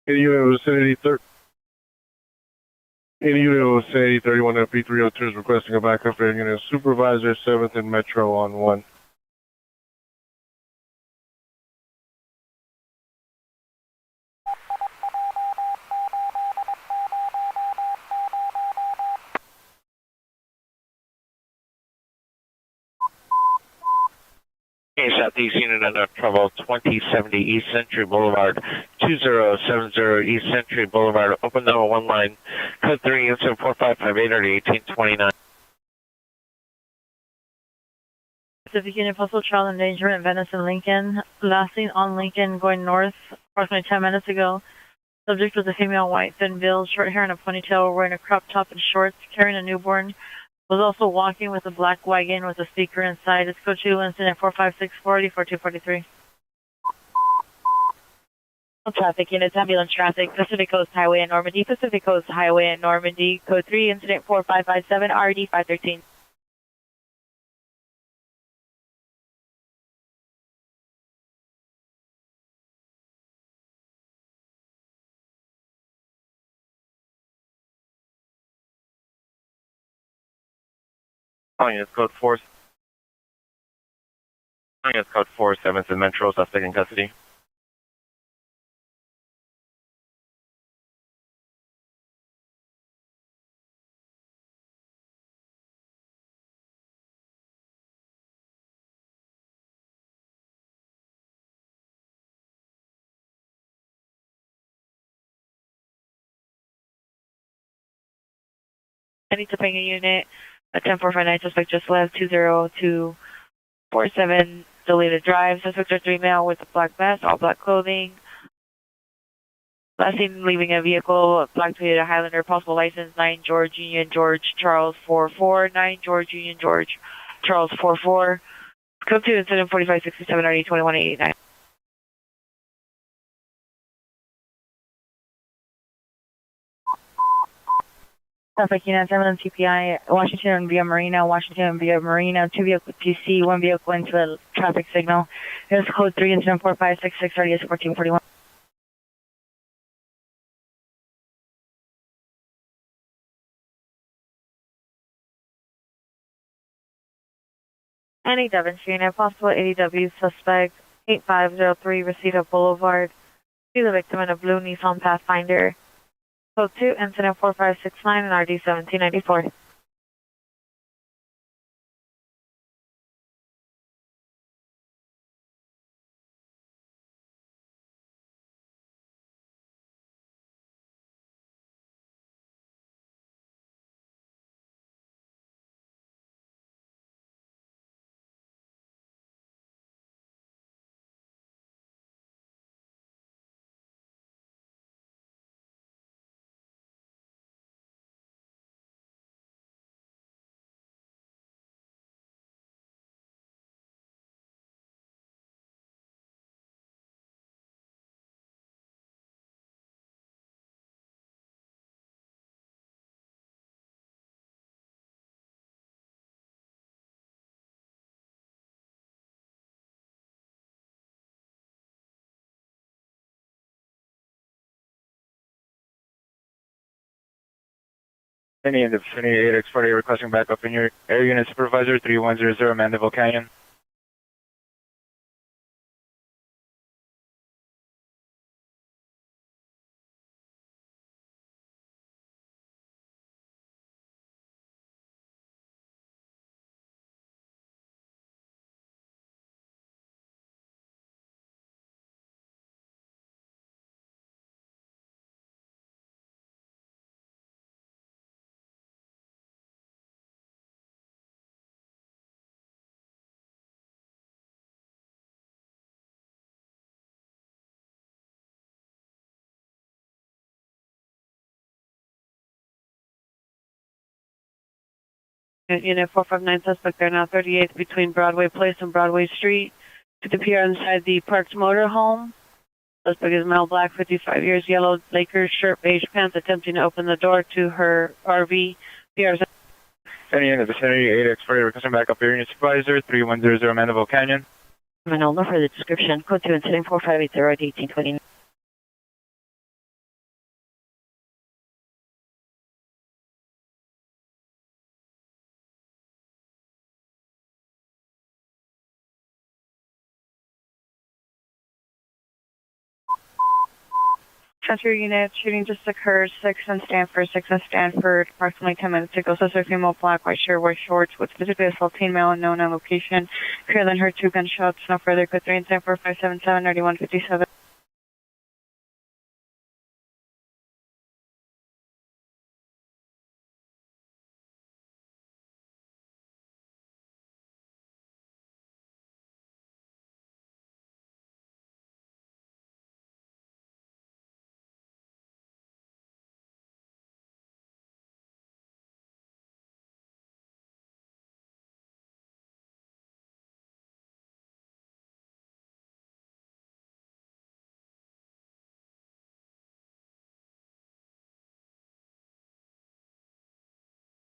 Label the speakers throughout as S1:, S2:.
S1: Any unit vicinity 31 FP302 is requesting a backup air unit. Supervisor 7th and Metro on 1.
S2: Southeast unit under trouble, 2070 East Century Boulevard, 2070 East Century Boulevard, open level 1 line, code 3, incident 4558 1829.
S3: Pacific Unit Postal Child Endangerment, Venice and Lincoln. Last seen on Lincoln going north approximately 10 minutes ago. Subject was a female, white, thin build, short hair and a ponytail, wearing a crop top and shorts, carrying a newborn. Was also walking with a black wagon with a speaker inside. It's code 2, incident 45640 4243. Traffic units, ambulance traffic, Pacific Coast Highway in Normandy, Pacific Coast Highway in Normandy, code 3, incident 4557 RD 513.
S2: Units code 4. Units code 4, 7th and Metro, suspect in custody.
S3: Any Topanga unit, a 10459 suspect just left, 20247, deleted drive. Suspects are 3 male with a black vest, all black clothing. Last seen leaving a vehicle, a black Toyota Highlander, possible license 9 George Union George Charles 44, 9 George Union George Charles 44. Code 2, incident 4567 RD 2189. Traffic units, ambulance TPI, Washington via Marina, Washington via Marina, 2 vehicles TC, 1 vehicle into the traffic signal. Here's code 3, incident 4566 RDS 1441. Any Devon unit, possible ADW suspect, 8503 Reseda Boulevard. See the victim in a blue Nissan Pathfinder. Code 2, incident 4569 and RD 1794.
S2: Any in the vicinity 8X48 requesting backup in your air unit supervisor 3100 Mandeville Canyon.
S3: Unit 459 suspect, they're now 38th between Broadway Place and Broadway Street. Could appear inside the Parks Motorhome. Suspect is male, black, 55 years, yellow Lakers shirt, beige pants, attempting to open the door to her RV. PR.
S2: Any in the vicinity 8X48 requesting backup air unit supervisor 3100 Mandeville Canyon.
S3: Manolo for the description. Code 2, incident 4580 1829.
S4: Center unit, shooting just occurred, 6 in Stanford, approximately 10 minutes ago. Suspect female, black, white shirt, white shorts, with physically assaulting male unknown on location. Clear than heard 2 gunshots. No further. Code 3 and 74577 9157.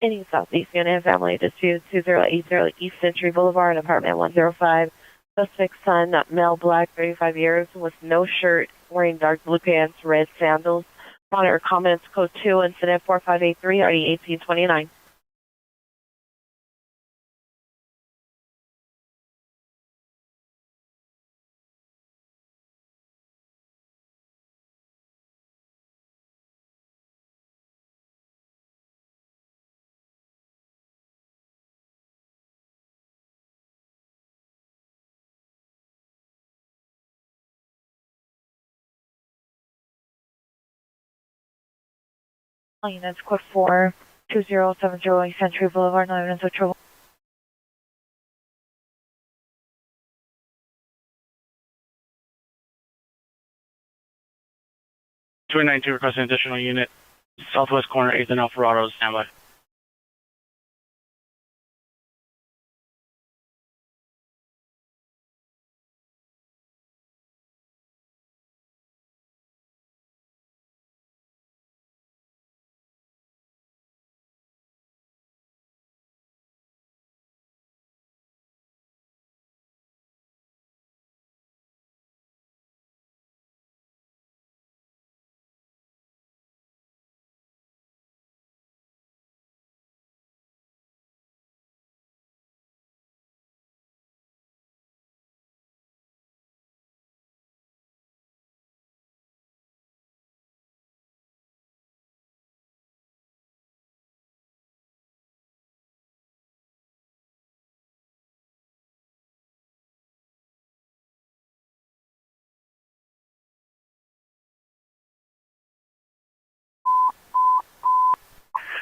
S5: Any Southeast Unit, family dispute 2080 East Century Boulevard, apartment 105. Suspect son, male, black, 35 years, with no shirt, wearing dark blue pants, red sandals. Monitor comments code 2, incident 4583, RD 1829.
S3: All units, code 4, 2070 East Century Boulevard, no evidence of trouble.
S6: Two requesting additional unit, southwest corner, 8th and Alvarado, standby.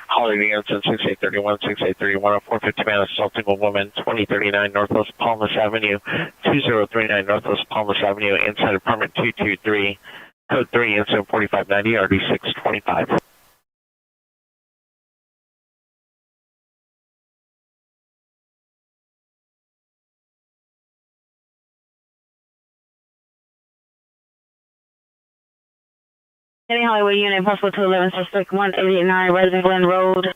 S2: Holiday Inn, 6831, 6831, a 450 man assaulting a woman, 2039 Northwest Palmas Avenue, 2039 Northwest Palmas Avenue, inside apartment 223, code 3, incident 4590, RD 625.
S4: Any Hollywood unit, possible 211, suspect 189, Resident Glen Road.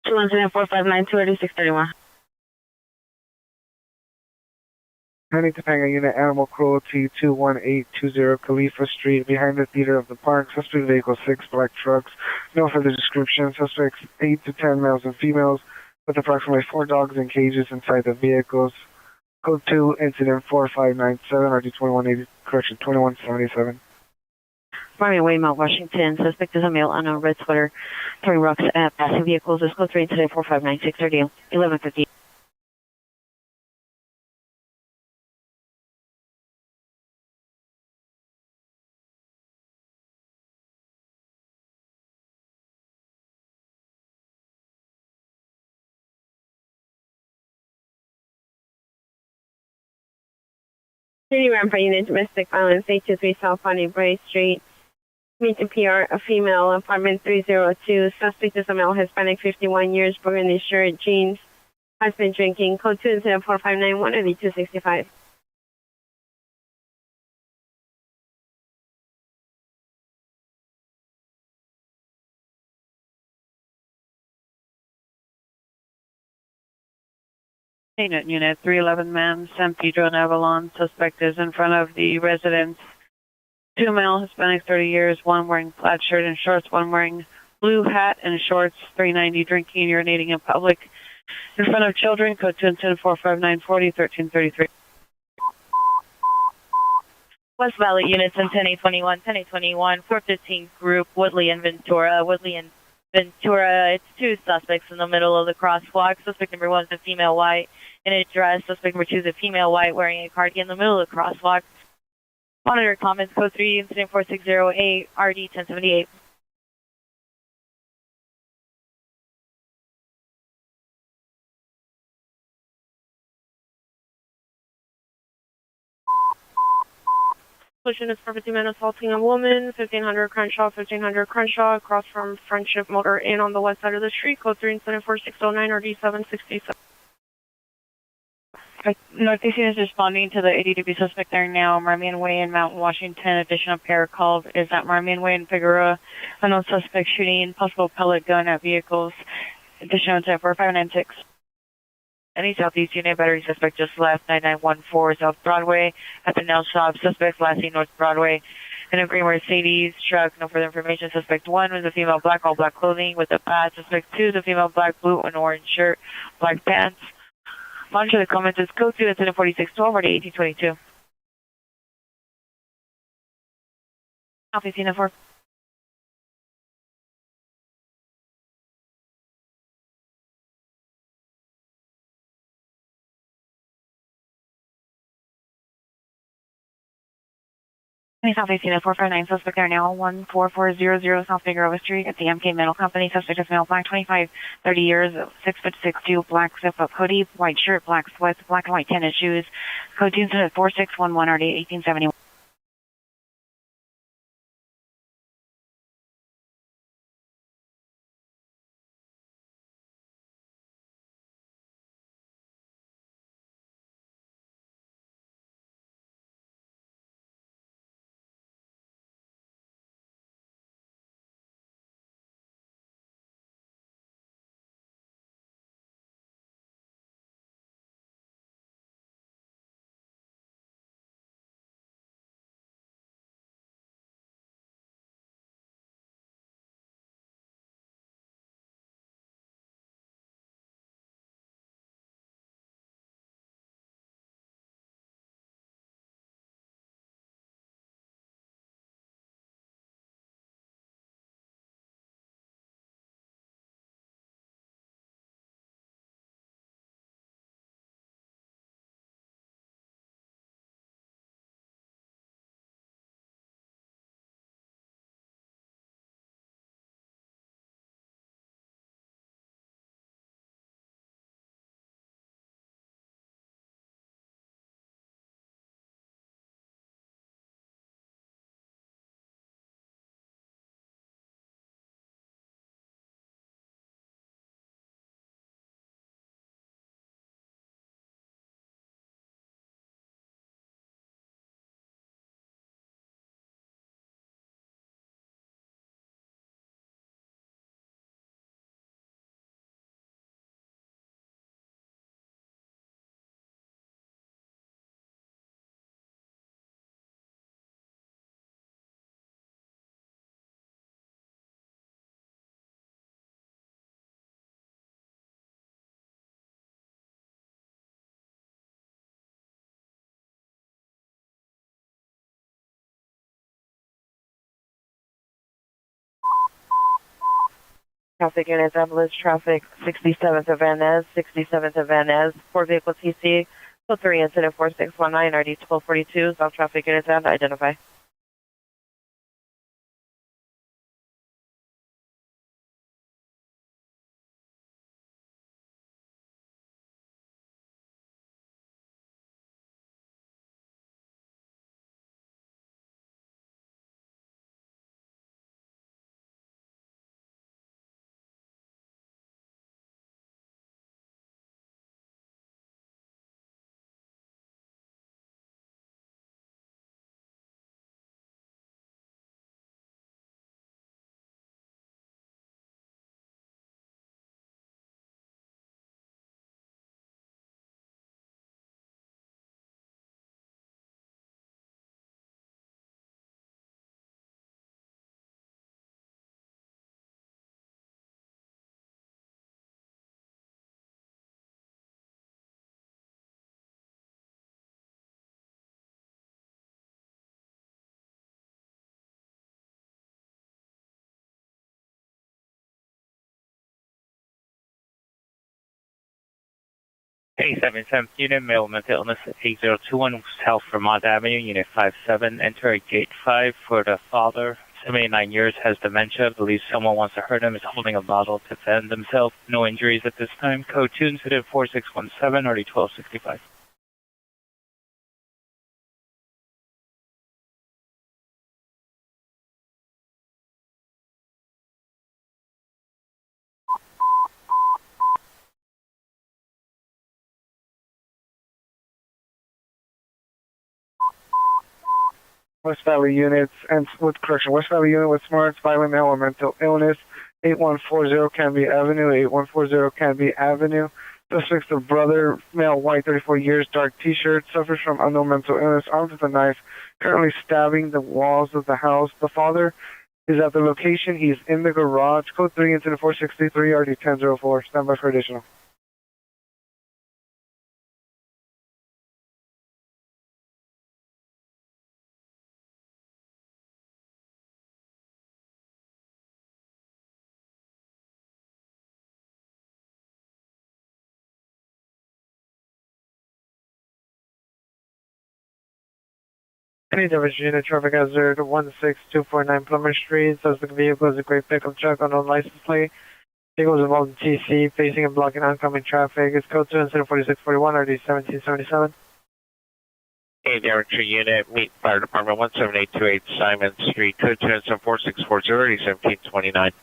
S4: Two incident 4592, RD 631.
S7: Honey Topanga Unit, Animal Cruelty 21820 Khalifa Street, behind the Theater of the Park. Suspect vehicle 6 black trucks. No further description. Suspects 8 to 10 males and females, with approximately 4 dogs in cages inside the vehicles. Code 2, incident 4597, RD 2180, correction 2177.
S5: Marvin Way, Mount Washington. Suspect is a male, unknown, red sweater, throwing rocks at passing vehicles. This code 3, incident 4596, RD 1150.
S4: City Rampart Unit, domestic violence, 823 South Bonnie Bray Street. Meet the PR, a female, apartment 302. Suspect is a male, Hispanic, 51 years, burgundy shirt, jeans. Has been drinking. Code 2 incident 4591, RD 265.
S3: Unit 311 man, San Pedro and Avalon. Suspect is in front of the residence. 2 male, Hispanic, 30 years, 1 wearing plaid shirt and shorts, 1 wearing blue hat and shorts, 390, drinking and urinating in public. In front of children, code 2 incident 45940, 1333. West Valley units in 10-821, 415 group, Woodley and Ventura. It's two suspects in the middle of the crosswalk. Suspect number 1 is a female white in a dress. Suspect number 2 is a female white wearing a cardigan in the middle of the crosswalk. Monitor comments, code 3, incident 4608, RD 1078.
S4: Collision is for 50 men assaulting a woman, 1500 Crenshaw, across from Friendship Motor Inn on the west side of the street, code 3, incident 4609, RD 767.
S3: Northeastern is responding to the ADW suspect there now. Marmion Way in Mount Washington. Additional pair called is at Marmion Way in Figueroa. Unknown suspect shooting possible pellet gun at vehicles. Additional incident 4596. Any Southeast unit battery suspect just left 9914 South Broadway at the nail shop. Suspect last seen North Broadway in a green Mercedes truck. No further information. Suspect 1 was a female black, all black clothing with a badge. Suspect 2 is a female black, blue and orange shirt, black pants. Monitor the comments is code 2, incident 4612, RD 1822. Southeast unit 4. Southeast unit 459, suspect there now, 14400 South Figueroa Street at the MK Metal Company. Suspect is male, black, 25, 30 years, 6'6", black zip-up hoodie, white shirt, black sweats, black and white tennis shoes. Code 2 incident 4611, RD 1871.
S5: Traffic units, ambulance traffic, 67th of Van Ness, 67th of Van Ness, 4 vehicle TC, code 3, incident 4619, RD 1242, South traffic units and identify.
S8: Hey, 7 unit, male mental illness 8021 South Vermont Avenue, unit 57. Enter at gate 5 for the father, 79 years, has dementia, believes someone wants to hurt him, is holding a bottle to defend himself. No injuries at this time. Code 2, incident 4617, RD 1265.
S7: West Valley units and with correction, West Valley unit with smarts, violent male or mental illness, 8140 Canby Avenue, 8140 Canby Avenue. Suspect's the brother, male, white, 34 years, dark t-shirt, suffers from unknown mental illness, armed with a knife, currently stabbing the walls of the house. The father is at the location. He's in the garage. Code 3, incident 463, RD 1004. Stand by for additional. Any division unit, traffic hazard 16249 Plummer Street. Suspect vehicle is a gray pickup truck, unknown license plate. Vehicle was involved in TC, facing and blocking oncoming traffic. It's code 2 incident 4641, RD 1777.
S2: Hey, Director Unit, meet Fire Department 17828 Simon Street, code 2 incident 4640, RD 1729.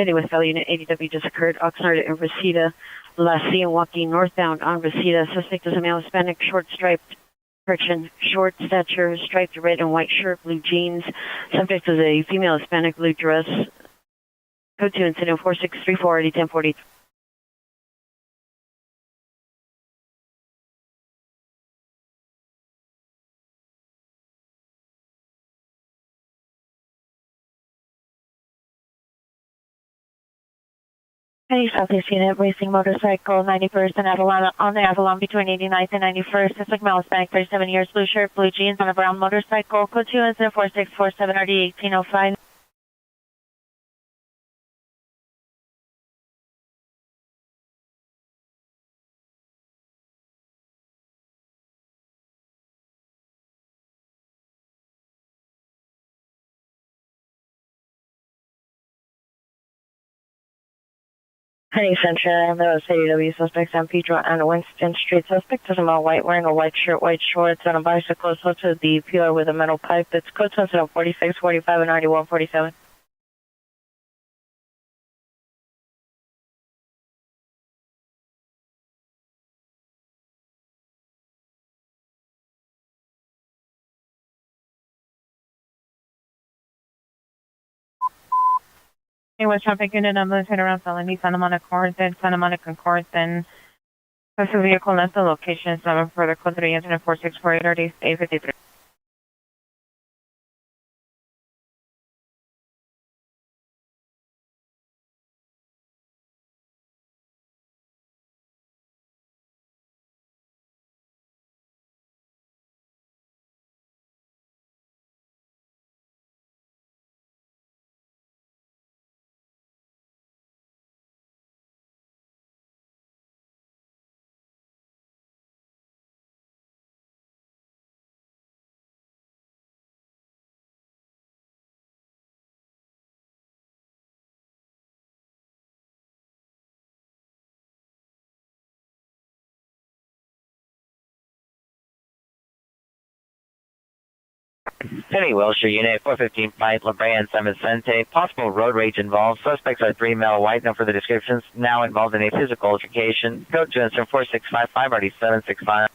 S5: City West Valley Unit 80W just occurred. Oxnard and Reseda, last seen walking northbound on Reseda. Suspect is a male Hispanic, short stature, striped red and white shirt, blue jeans. Subject is a female Hispanic, blue dress. Code 2 incident 4634, RD 1040. Hey, Southeast Unit, racing motorcycle, 91st and Avalon, on the Avalon between 89th and 91st. Suspect male Hispanic, 37 years, blue shirt, blue jeans, on a brown motorcycle. Code 2 incident 4647, RD 1805. Heading Central, those ADW suspects on Pedro and Winston Street. Suspect is a male white, wearing a white shirt, white shorts, on a bicycle close to the pillar with a metal pipe. It's code sensitive 4645 and 9147.
S3: Hey, West Traffic Unit, I'm moving around felony, Santa Monica Concord, then post a vehicle at the location, 7 further code 3 incident 4648, RD 853.
S9: Penny Wilshire, Unit 415 Fight, La Brea and San Vicente. Possible road rage involved. Suspects are 3 male white, no further descriptions. Now involved in a physical altercation. Code to incident 4655, already 765.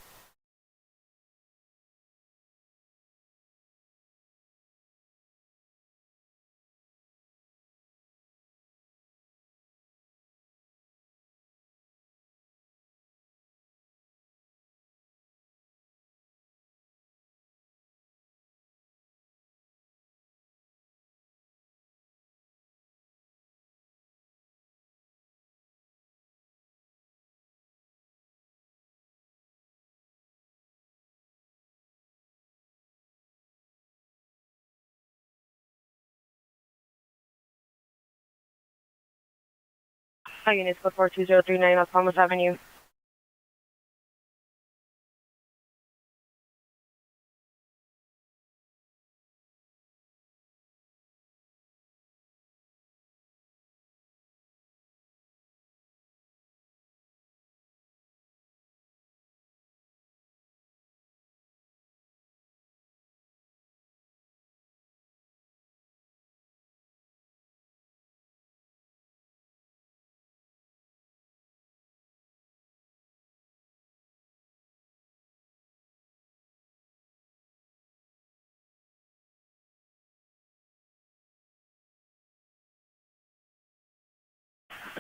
S5: Hi, units code 42039 Los Palmas Avenue.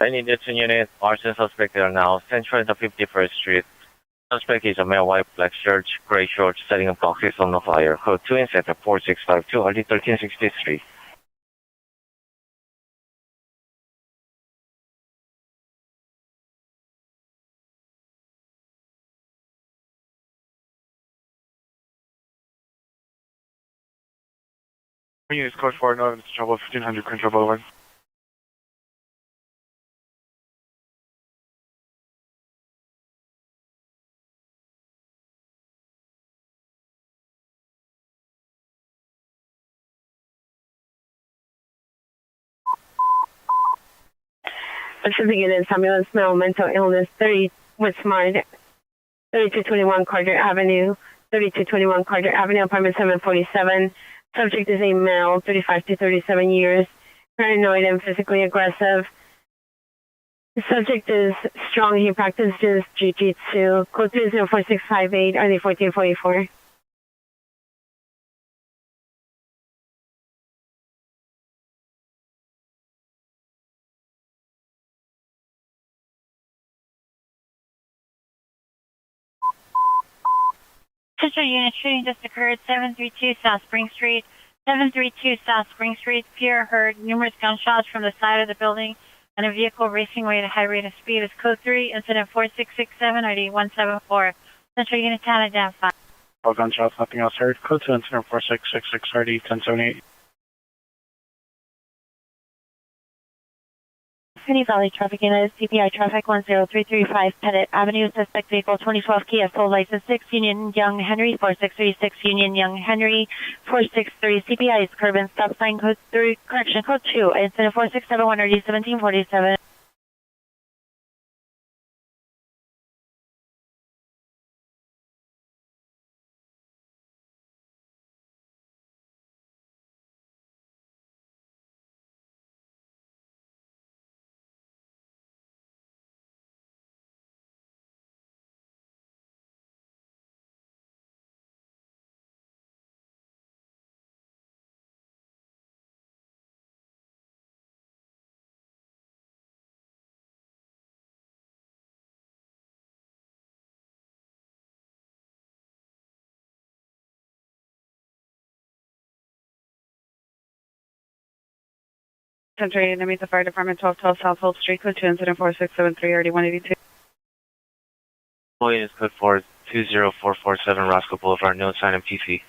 S2: Any detention unit, arson suspect are now central into 51st Street. Suspect is a male white, black shirt, gray shorts, setting up boxes on the flyer. Code 2 and set 4652, RD 1363.
S6: Units code 4 it's trouble 1500 Crenshaw Boulevard.
S4: Pacific Units, ambulance male, mental illness, 30 with smart, 3221 Carter Avenue, 3221 Carter Avenue, apartment 747. Subject is a male, 35 to 37 years, paranoid and physically aggressive. The subject is strong. He practices jiu-jitsu. Code 204658, RD 1444.
S3: Central unit shooting just occurred 732 South Spring Street. 732 South Spring Street. Pierre heard numerous gunshots from the side of the building and a vehicle racing away at a high rate of speed. Is code 3, incident 4667, ID 174. Central unit 10 identified.
S6: All gunshots, nothing else heard. Code 2 incident 4666, RD 1078.
S5: Penny Valley Traffic Unit, CPI Traffic 10335 Pettit Avenue, suspect vehicle 2012 Kia, full license 6 Union Young Henry, 4636 Union Young Henry, 463 CPI is curb and stop sign code 3, correction code 2, incident 4671 RD 1747.
S10: Central unit meets the fire department 1212 South Holt Street, code 2 incident 4673, RD 182.
S2: Units code 420447, Roscoe Boulevard, no sign of PC.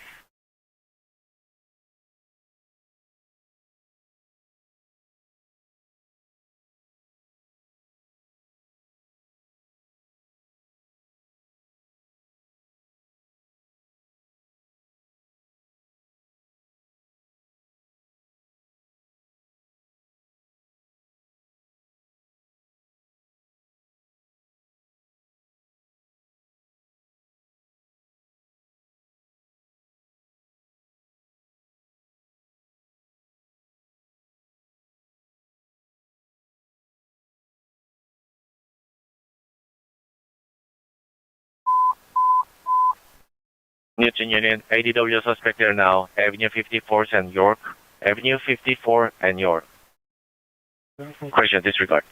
S2: Newton Unit, ADW suspect there now, Avenue 54 and York. Avenue 54 and York. Question disregard.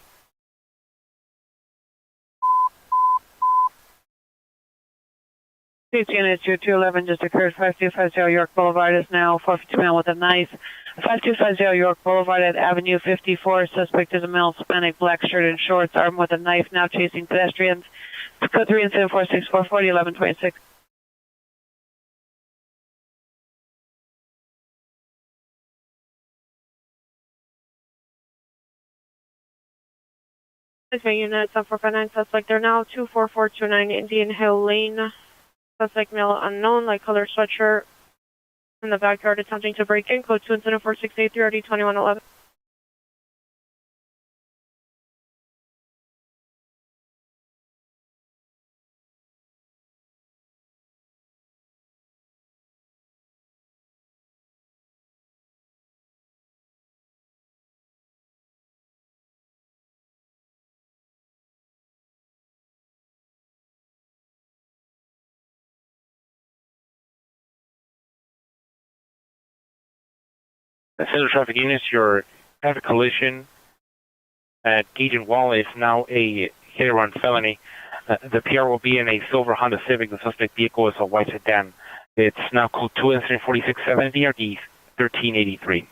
S10: Unit 2211 just occurred. 5250 York Boulevard is now 450 man with a knife. 5250 York Boulevard at Avenue 54. Suspect is a male, Hispanic, black shirt and shorts, armed with a knife, now chasing pedestrians. Code 3 and 746 440 1126.
S4: Unit 7459 suspect there now 24429 Indian Hill Lane. Suspect male unknown, light colored sweatshirt in the backyard attempting to break in. Code 2 incident 4683 RD 2111.
S2: Central traffic units, your traffic collision at Gage and Wall is now a hit-and-run felony. The PR will be in a silver Honda Civic. The suspect vehicle is a white sedan. It's now code 2 incident 4670 RD 1383.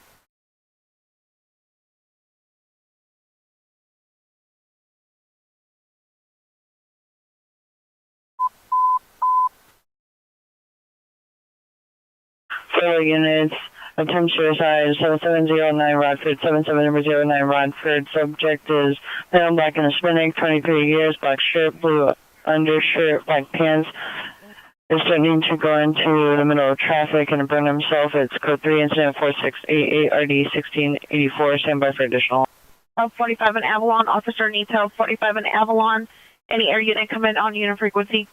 S10: Federal units, attempt suicide, 7709 Rodford, 7709 Rodford. Subject is male, black and Hispanic, 23 years, black shirt, blue undershirt, black pants. Is threatening to go into the middle of traffic and burn himself. It's code 3 incident 4688 RD 1684. Stand by for additional.
S4: 45 in Avalon, officer needs help. 45 in Avalon. Any air unit come in on unit frequency.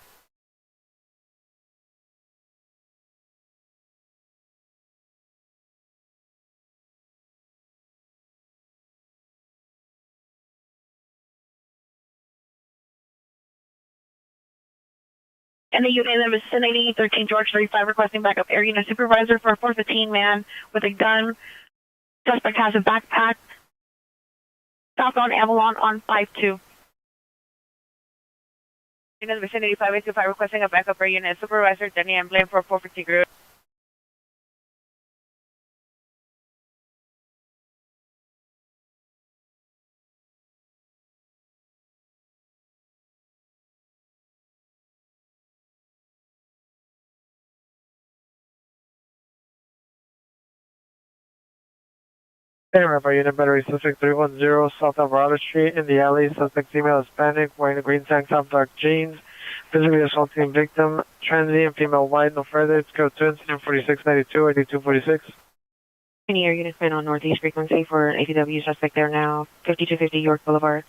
S4: Any unit in the vicinity, 13 George 35, requesting backup air unit supervisor for a 415 man with a gun. Suspect has a backpack. Southbound Avalon on 52. Unit in the vicinity 5825, requesting a backup air unit supervisor, Denny and Blaine for a 450 group.
S7: Remember, unit battery suspect 310 South Alvarado Street in the alley. Suspect female Hispanic, wearing a green tank top, dark jeans. Physically assaulting victim, transient, female white, no further. It's code 2 incident 4692 or D246.
S4: Any air units been on northeast frequency for an ATW suspect there now, 5250 York Boulevard.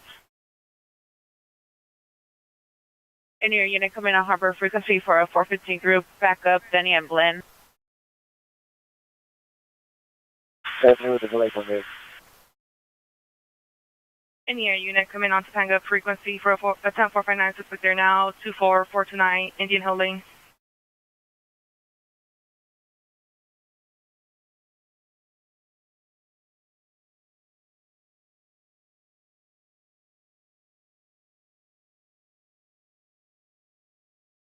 S4: Any air unit coming on harbor frequency for a 415 group, backup, Denny and Blaine.
S7: Definitely with the delay for me.
S4: Any air unit coming on Topanga frequency for a 10459 suspect there now, 24429 Indian Hill Lane.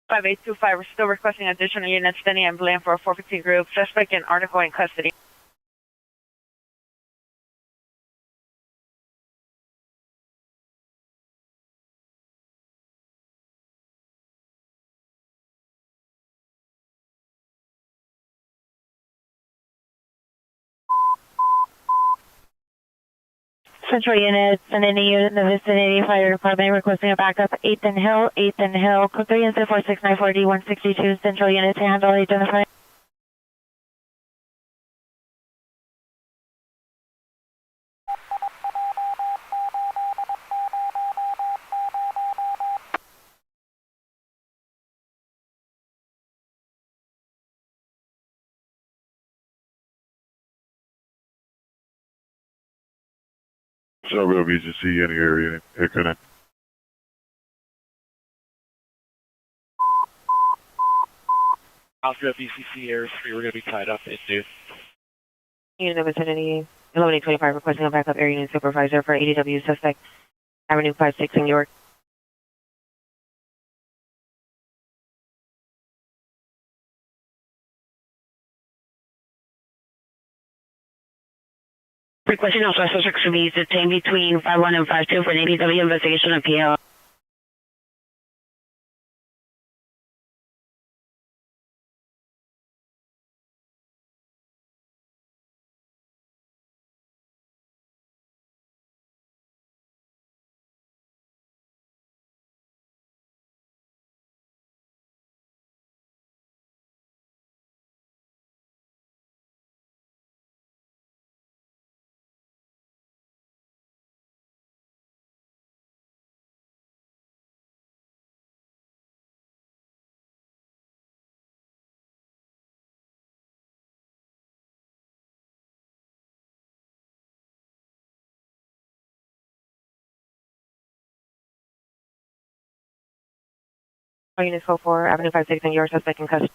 S4: Five 5825, we're still requesting additional units, Denny and Blaine for a 415 group, suspect in article in custody. Central units and any unit in the vicinity, fire department requesting a backup, 8th and Hill, code 3 and 4694 D162, central unit to handle, identify.
S1: So we'll be to see any area. Connect.
S6: Alpha BCC Air 3, we're going to be tied up at due.
S5: Unit of vicinity 11825 requesting a backup area unit supervisor for ADW suspect Avenue 56 in York.
S10: Requesting also suspects to be detained between 51 and 52 for an ADW investigation of PL.
S5: Unit 44 Avenue 56 in York suspect in custody.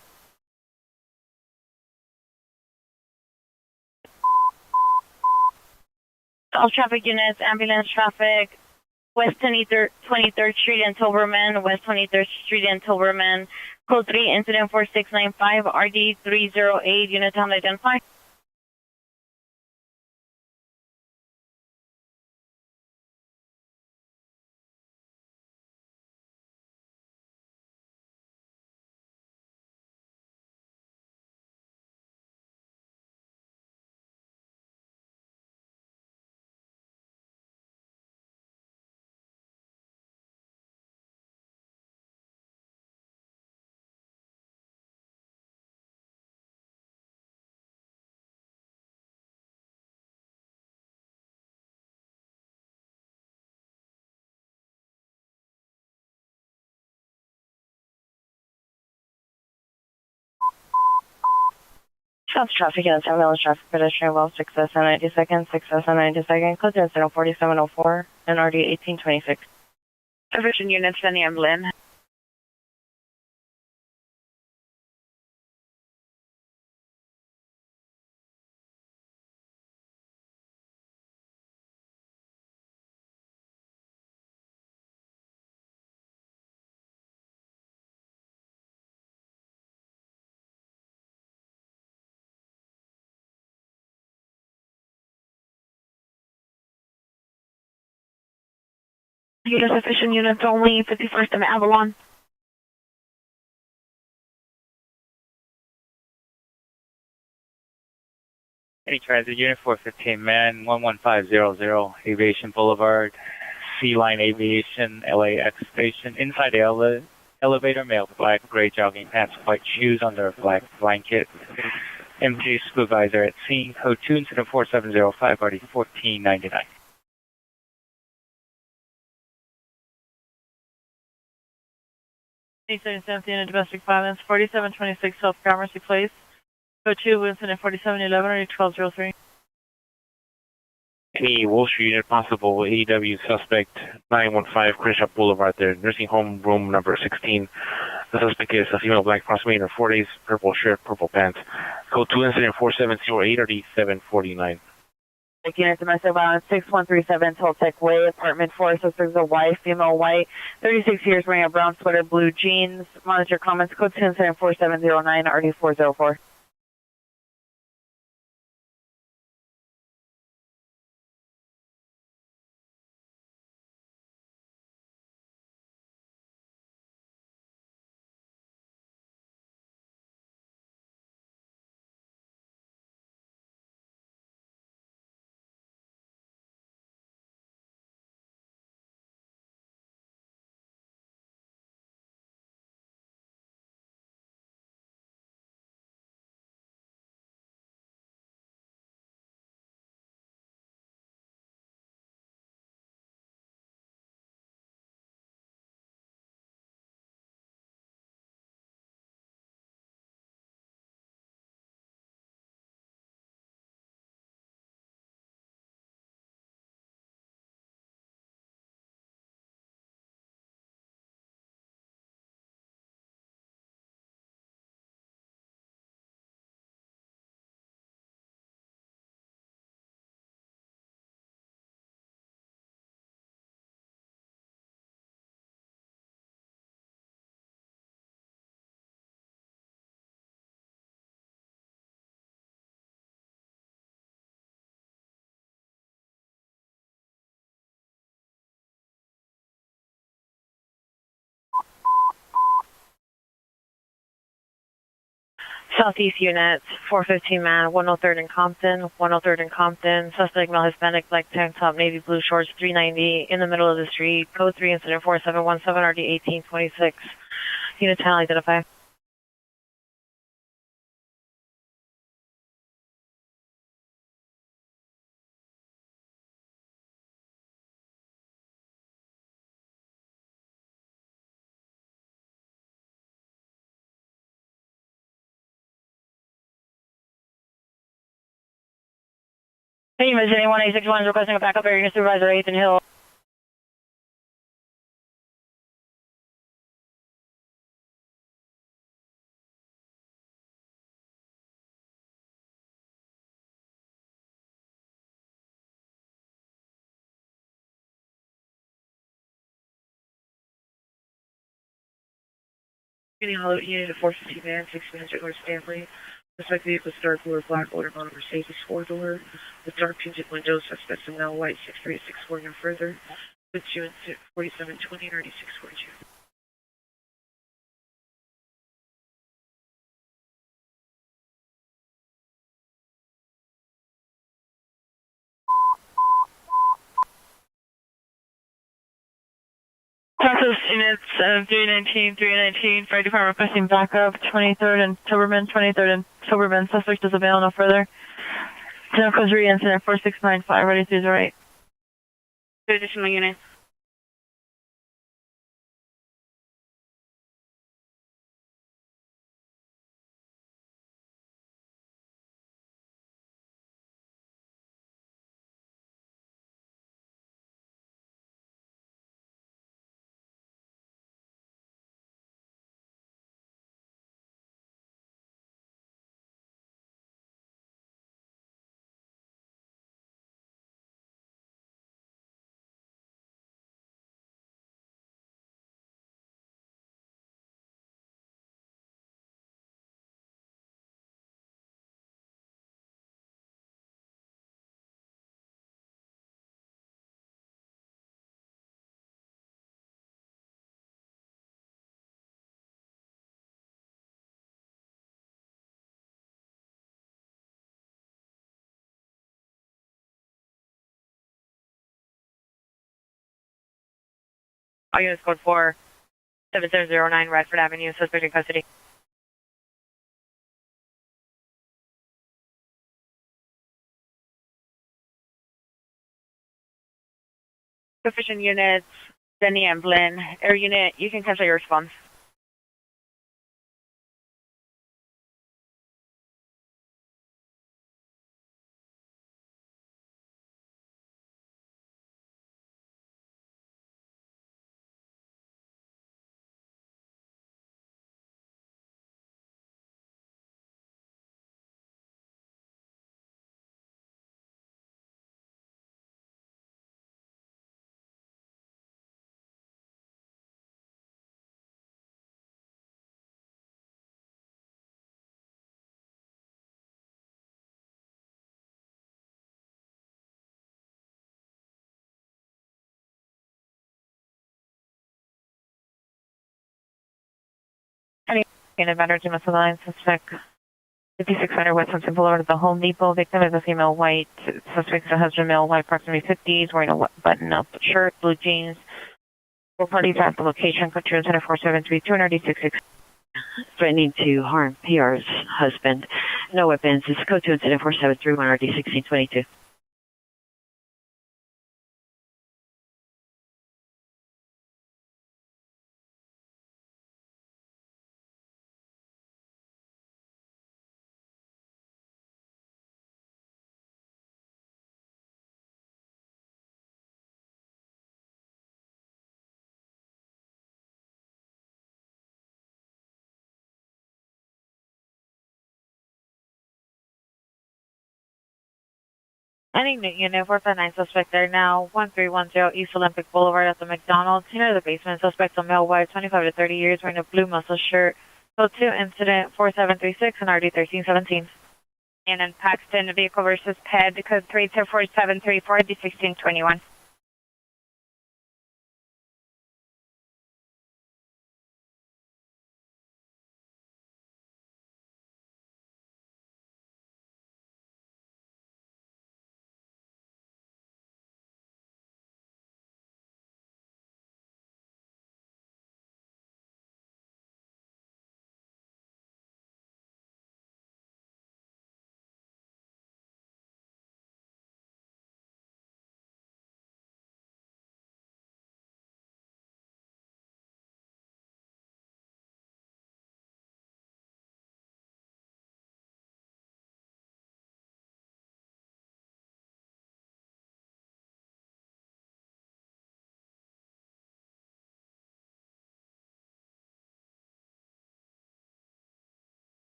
S3: All traffic units, ambulance traffic, West 23rd Street and Tilburman, West 23rd Street and Tilburman, code 3, incident 4695, RD 308, unit time identified.
S5: South traffic units, ambulance traffic, pedestrian well 6S and 92nd, 6S and 92nd, code to incident 4704 and RD 1826.
S3: Division units, Benny and Lynn.
S5: Unit sufficient units only, 51st and Avalon.
S8: Any transit unit 415 man 11500 Aviation Boulevard, Sea Line Aviation, LAX station. Inside the elevator, male black, gray jogging pants, white shoes under a black blanket. MJ supervisor at scene, code 2 incident 4705 RD 1499.
S3: Unit domestic violence, 4726 South Gramercy Place, code 2, incident 4711, RD 1203.
S2: Any Wall Street unit possible AEW suspect 915 CashApp Boulevard there, nursing home room number 16. The suspect is a female black approximately in her 40s, purple shirt, purple pants. Code 2 incident 4708 RD 749.
S5: Unit domestic violence 6137 Toltec Way, apartment 4, suspects a wife, female white, 36 years, wearing a brown sweater, blue jeans. Monitor comments, code 2 incident 4709 RD 404.
S3: Southeast units, 415 man, 103rd and Compton, 103rd and Compton, suspect male Hispanic, black tank top, navy blue shorts, 390, in the middle of the street, code 3, incident 4717, RD 1826. Unit 10 identify. Hey, Visiting 1861 is requesting a backup area supervisor 8th and Hill. Getting all unit of 450 man, 6 minutes North Stanley. Suspect vehicle is dark blue or black, order model Mercedes 4-door with dark tinted windows. Suspects in male white 6364 no further. With you in 4720 and RD 642. Texas units 319, Fire Department requesting backup, 23rd and Toberman, suspect is available no further. General Code 3, incident 4695, ready 308. Additional units. All units code 4, 7709 Radford Avenue, suspect in custody. Sufficient units, Denny and Blinn. Air unit, you can cancel your response. Any advantage to Missile Line, suspect 5600 West Hudson Boulevard at the Home Depot. Victim is a female white. Suspect is a husband, male white, approximately 50s, wearing a button-up shirt, blue jeans. 4 parties at the location. Code 2 incident 473 296.
S11: Threatening to harm PR's husband. No weapons. This is code 2 incident 4731 RD 1622.
S3: Any unit 459 suspect there now, 1310 East Olympic Boulevard at the McDonald's. Near the basement, suspect a male white, 25 to 30 years, wearing a blue muscle shirt. Code 2 incident 4736 and RD 1317. And in Paxton, vehicle versus PED, code 3 to 4734 RD 1621.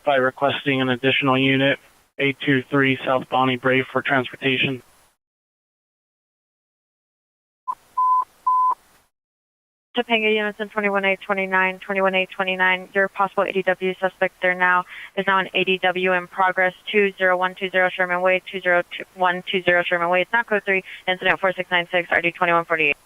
S6: by requesting an additional unit, 823 South Bonnie Brave for transportation.
S3: Topanga units in 21829, 21829. Your possible ADW suspect there now is now an ADW in progress, 20120 Sherman Way, 20120 Sherman Way. It's now code 3, incident 4696, RD 2148.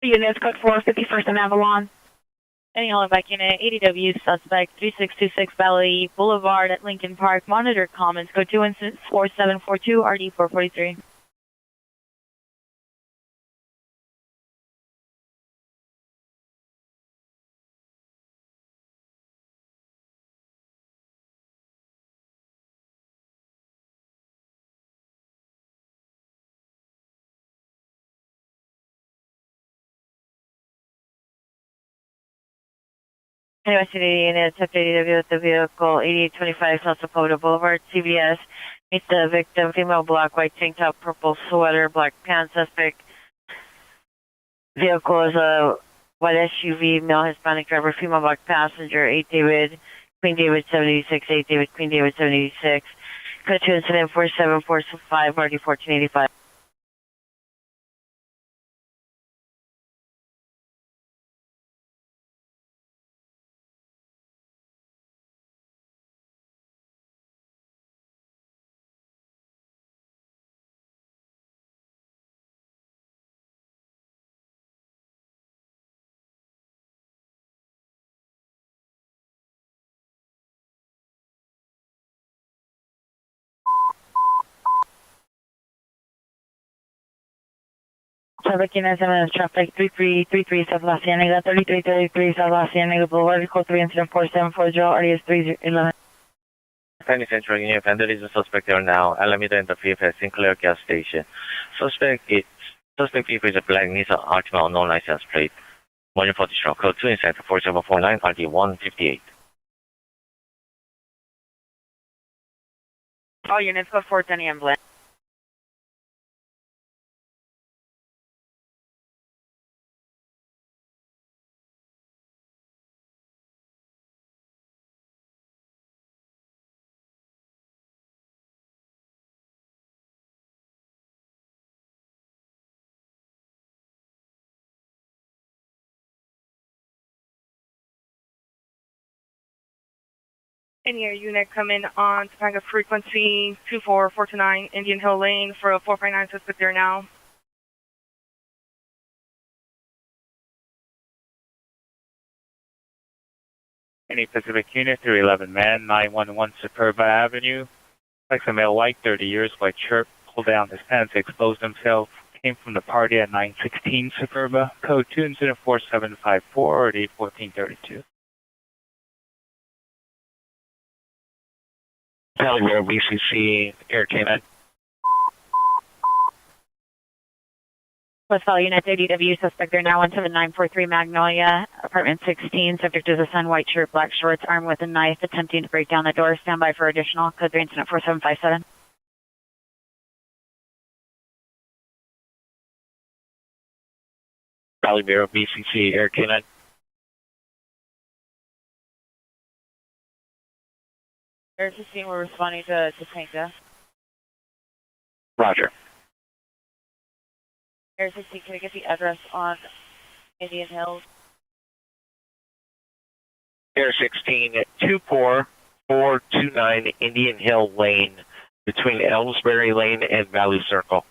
S11: Units code 4, 51st and Avalon.
S3: Any yellow back unit, ADW suspect, 3626 Valley Boulevard at Lincoln Park. Monitor comments, code 2, incident 4742, RD 443. Anyway, city unit, tip ADW with the vehicle, 8825 South Dakota Boulevard, CVS. Meet the victim, female, black, white tank top, purple sweater, black pants, suspect. Vehicle is a white SUV, male Hispanic driver, female black passenger, 8 David, Queen David 76, 8 David, Queen David 76. Code 2 incident 4745, RD 1485. Traffic units, traffic 3333 South La Cienega, 3333 South La Cienega Boulevard, code 3 incident 4740, RD is 3011.
S9: Penny Central Unit, and there is a suspect there now. Alameda and the Fifth at Sinclair gas station. Suspect vehicle is a black Nissan Altima unknown license plate. Module position code 2 incident 4749, RD 158.
S3: All units, code 4 Denny ambulance.
S12: Any air unit coming on Topanga frequency 24429 Indian Hill Lane for a 459 suspect there now.
S8: Any Pacific Unit 311 man, 911 Superba Avenue. Like a male white, 30 years, white shirt, pulled down his pants, exposed himself, came from the party at 916 Superba. Code 2 incident 4754, RD 1432.
S2: Palomar BCC Air Canada.
S11: West Valley Unit, ADW suspect there now, 17943 Magnolia, apartment 16. Subject is a sun, white shirt, black shorts, armed with a knife, attempting to break down the door. Stand by for additional. Code 3 incident 4757.
S2: Valley Bureau BCC Air Canada.
S3: There's a scene we're responding to Topanga.
S2: Roger.
S3: There's a scene, can we get the address on Indian Hills?
S2: Air 16 at 24429 Indian Hill Lane between Ellsbury Lane and Valley Circle.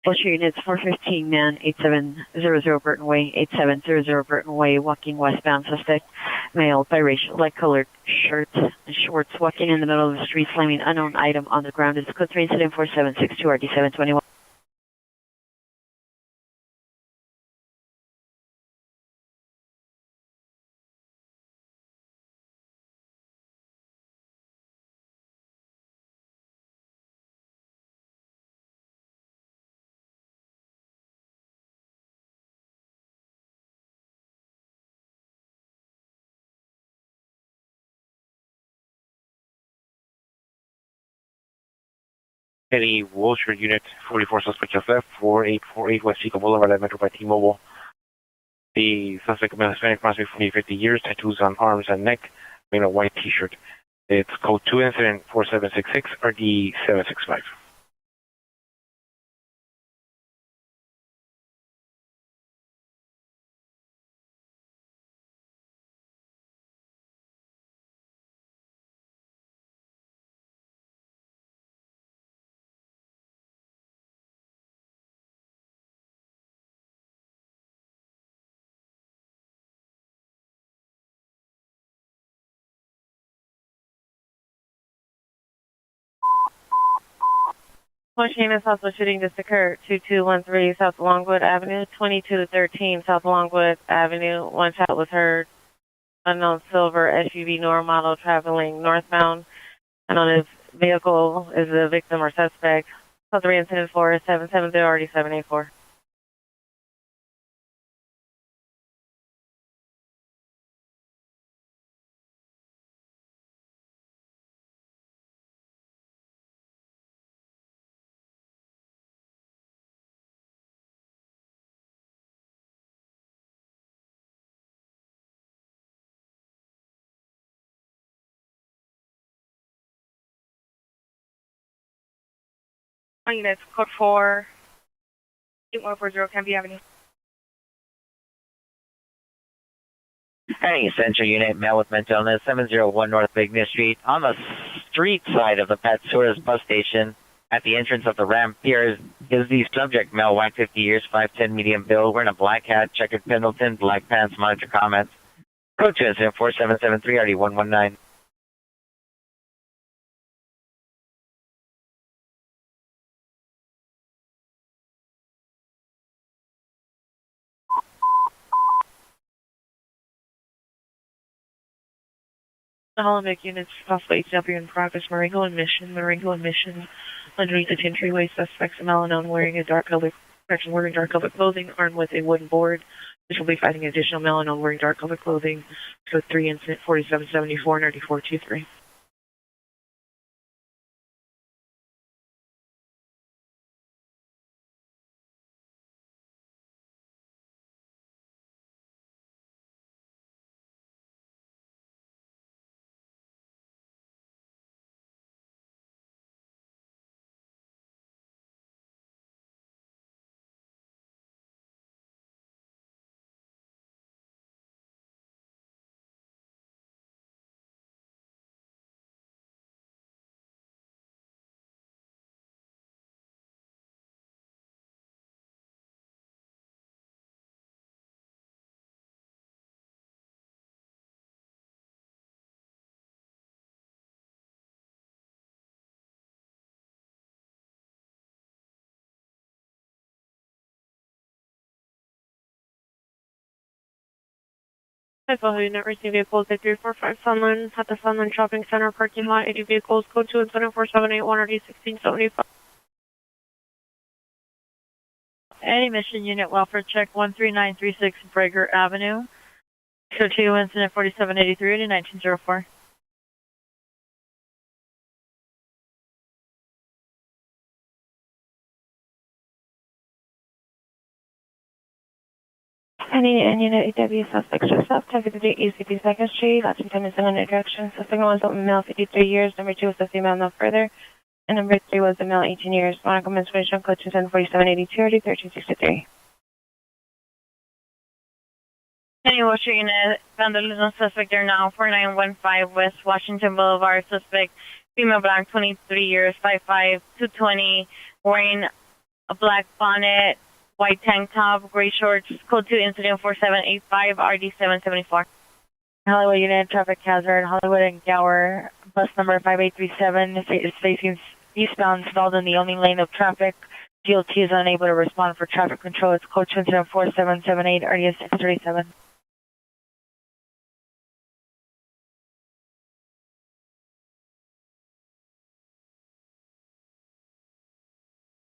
S11: Bush units 415 man, 8700 Burton Way, 8700 Burton Way, walking westbound suspect, male, biracial, light colored shirt and shorts, walking in the middle of the street, slamming unknown item on the ground. It's code 3 incident 4762 RD 721.
S2: Eddie Wilshire Unit 44 suspect just left 4848 West Chico Boulevard at Metro by T-Mobile. The suspect male Hispanic, approximately 50 years, tattoos on arms and neck, wearing a white T-shirt. It's code 2 incident 4766 RD 765.
S5: Pushing is also shooting just occurred. 2213 South Longwood Avenue, 2213 South Longwood Avenue. One shot was heard. Unknown silver SUV Nor model traveling northbound. Unknown vehicle is the victim or suspect. Call 3 incident 4770 already 784.
S12: Units, code 4, 8140 Canby Avenue.
S9: Hey, Central Unit, male with mental illness, 701 North Vignes Street. On the street side of the Patsuras bus station, at the entrance of the ramp, here is the subject, male, white, 50 years, 5'10", medium build, wearing a black hat, checkered Pendleton, black pants, monitor comments. Code 2 incident 4773 RD 119.
S5: The Hollenbeck units, possible HW in progress, Marengo admission, underneath the entryway, suspects a Melanon wearing dark colored clothing, armed with a wooden board. This will be fighting additional Melanon wearing dark colored clothing. Code 3 incident 4774 9423. Typo unit received vehicles at 345 Sunland at the Sunland Shopping Center parking lot. 80 vehicles, code 2 incident 4781 RD 1675. Any mission unit welfare check 13936 Brager Avenue. Code 2 incident 4783 RD 1904. Any unit AW suspects just left, 1053 East 52nd Street, Lexington is in another direction. Suspect 1 was a male 53 years, number 2 was a female no further, and number 3 was a male 18 years. Monaco Administration Code 24782 RD 1363. Any Washer unit, vandalism suspect there now, 4915 West Washington Boulevard, suspect, female black, 23 years, 5'5", 220, wearing a black bonnet, white tank top, gray shorts, code 2 incident 4785 RD 774. Hollywood unit, traffic hazard, Hollywood and Gower, bus number 5837 is facing eastbound, stalled in the only lane of traffic. DOT is unable to respond for traffic control. It's code 2 incident 4778 RD 637.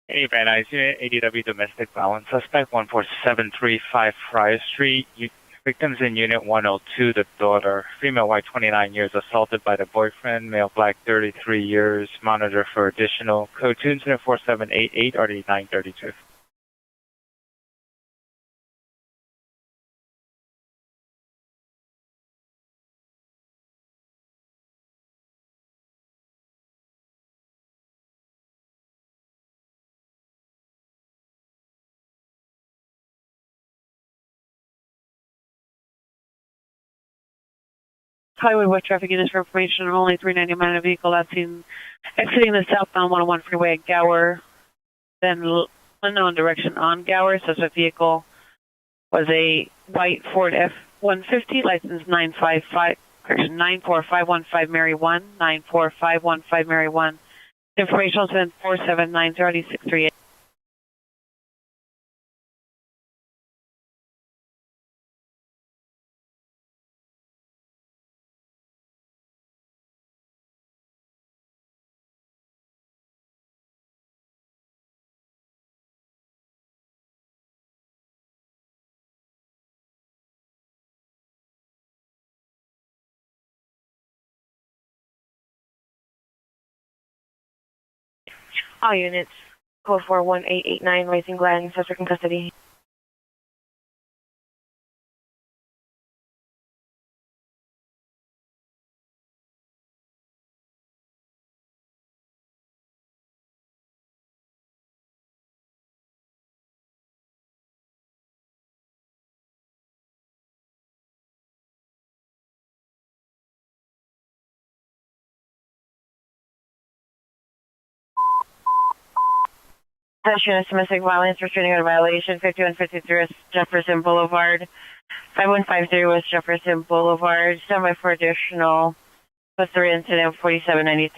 S8: Hey, Van Nuys Unit, ADW domestic violence suspect, 14735 Friar Street, Victims in Unit 102, the daughter, female white 29 years, assaulted by the boyfriend, male black 33 years, monitor for additional, code 2 incident 4788, RD 932.
S11: Highway West traffic units for information, only 390 man in a vehicle last seen exiting the southbound 101 freeway at Gower, then unknown direction on Gower. Suspect vehicle was a white Ford F-150, license 94515 Mary 1, 94515 Mary 1. Information sent 4790D638.
S5: All units, code 41889, Racing Glen, suspect in custody. Possession of domestic violence, restraining order violation, 5153 West Jefferson Boulevard, 5150 West Jefferson Boulevard, standby for additional, plus 3 incident 4793.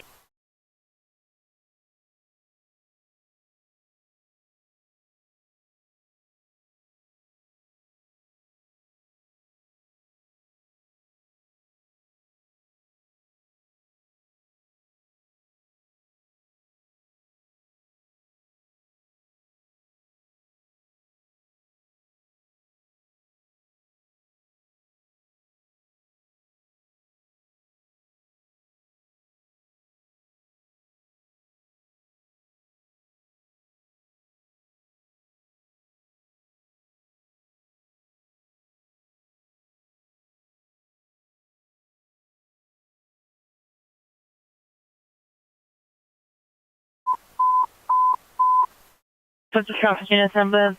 S3: Central traffic unit semblance,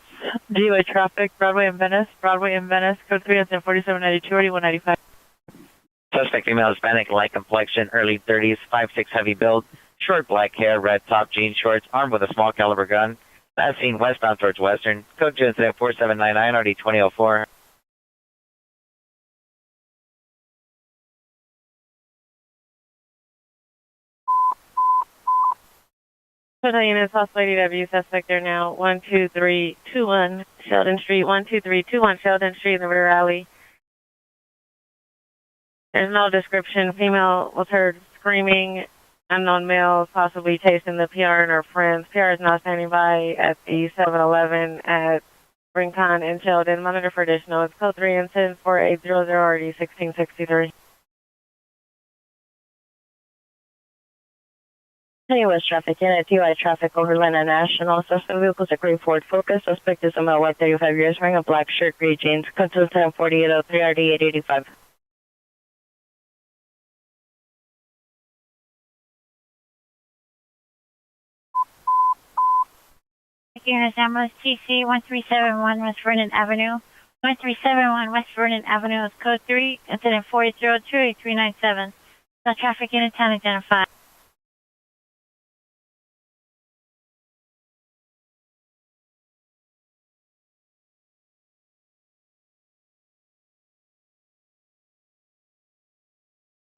S3: DUI traffic, Broadway and Venice, code 3 incident 4792, 8195.
S9: Suspect female Hispanic, light complexion, early 30s, 5'6" heavy build, short black hair, red top, jean shorts, armed with a small caliber gun. Last seen westbound towards Western. Code 2 incident 4799, RD 2004.
S3: Total units, possibility W, suspect there now, 12321 Sheldon Street, 12321 Sheldon Street in the rear alley. There's no description. Female was heard screaming. Unknown male possibly chasing the PR and her friends. PR is now standing by at the 7-Eleven at Rincon and Sheldon. Monitor for additional. It's code 3 incident 4800 RD 1663.
S10: West traffic unit, DUI traffic over Lena National. Suspect vehicles a gray Ford Focus. Suspect is a male, white 35 years, wearing a black shirt, gray jeans. Consistent 4803 RD 885.
S13: Unit ambulance TC 1371 West Vernon Avenue. 1371 West Vernon Avenue is code 3, incident 48028397. The traffic unit time identified.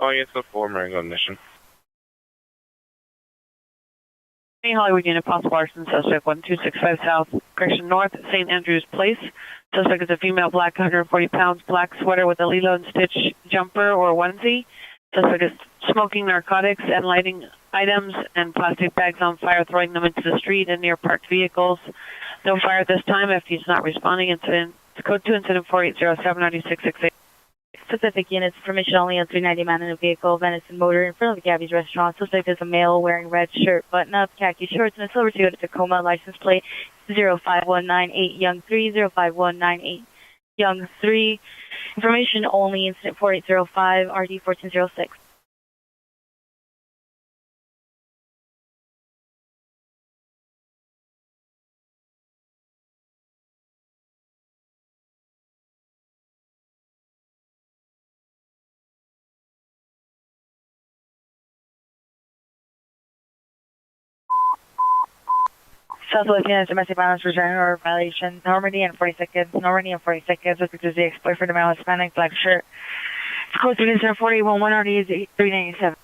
S1: Oh, yes, the former ignition.
S11: Hollywood unit, possible arson, suspect 1265 South, correction north, St. Andrew's Place. Suspect is a female, black, 140 pounds, black sweater with a Lilo and Stitch jumper or onesie. Suspect is smoking narcotics and lighting items and plastic bags on fire, throwing them into the street and near parked vehicles. No fire at this time. FD is not responding. Incident
S3: Code 2 incident 48079668. Specific units, information only on 390 man in a vehicle, Venison Motor, in front of the Gabby's restaurant. Suspect is a male wearing red shirt, button up, khaki shorts, and a silver Toyota Tacoma, license plate 05198 Young 3, 05198 Young 3. Information only, incident 4805, RD 1406. Southwest Units Domestic Violence Return or Violation, Normandy and 40 seconds, Normandy and 40 seconds, suspect is the ex-boyfriend of male Hispanic, black shirt. Code 3 incident 4811, RD is 397.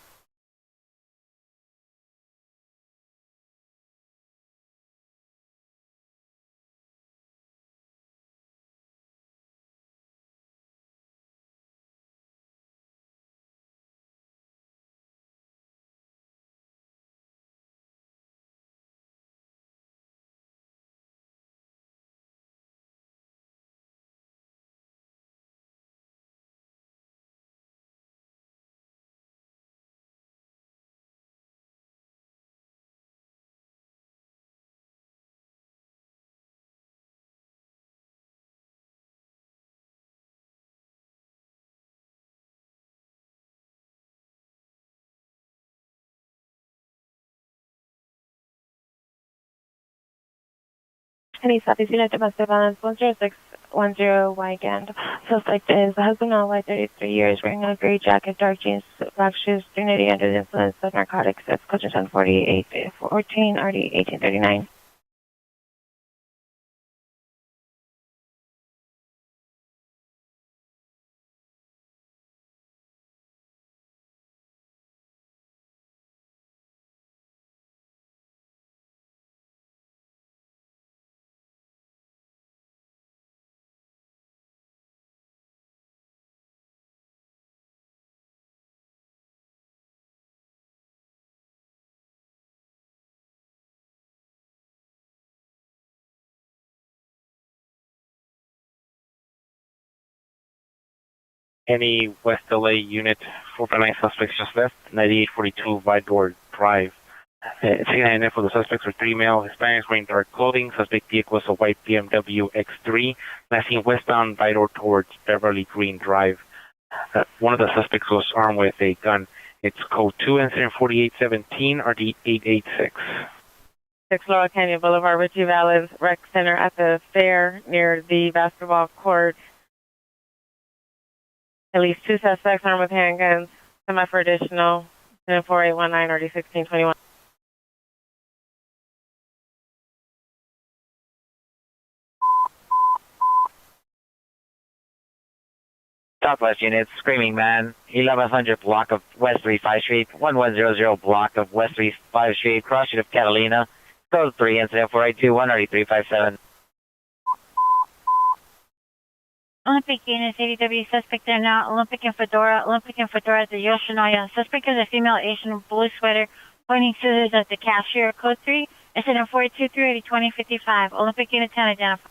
S5: Any Southeast Unit Domestic Violence 10610 Wygand. Suspect is the husband of white, 33 years, wearing a gray jacket, dark jeans, black shoes, 390 under the influence of narcotics. That's code 104814, RD 1839.
S8: Any West LA unit, 459 suspects just left, 9842 Vidor Drive. Second info, the suspects are 3 male Hispanics wearing dark clothing. Suspect vehicle is a white BMW X3, last seen westbound Vidor towards Beverly Green Drive. One of the suspects was armed with a gun. It's code 2, incident 4817, RD 886.
S3: 6 Laurel Canyon Boulevard, Richie Valens Rec Center at the fair near the basketball court. At least 2 suspects armed with handguns. Semi for additional. 4819 RD 1621.
S9: Southwest units, Screaming Man, 1100 block of West 35 Street, 1100 block of West 35 Street, cross street of Catalina, code 3, incident 4821, RD 357.
S13: Olympic units, ADW suspect there now, Olympic and Fedora at the Yoshinoya. Suspect is a female Asian blue sweater, pointing scissors at the cashier. Code 3, incident 423 2055. Olympic unit 10 identified.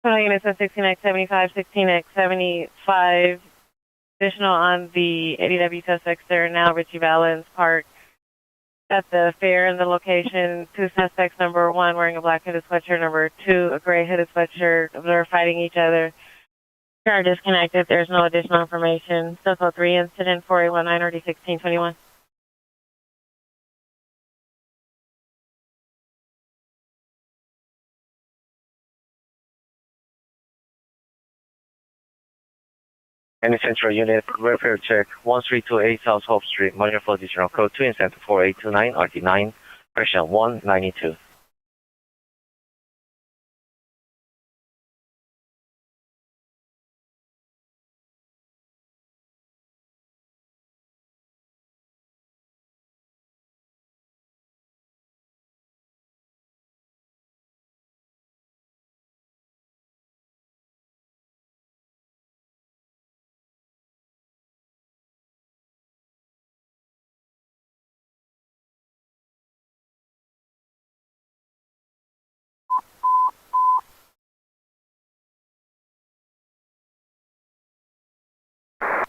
S3: Units 16x75, 16x75. Additional on the ADW suspects there now, Richie Valens Park at the fair in the location. 2 suspects, number 1 wearing a black hooded sweatshirt, number 2 a gray hooded sweatshirt. They're fighting each other. Car disconnected. There's no additional information. Circle 3 incident 4819 RD 1621.
S9: Any central unit, repair check, 1328 South Hope Street, Modern Flow Additional Code 2, Incentive 4829, RT9, correction 192.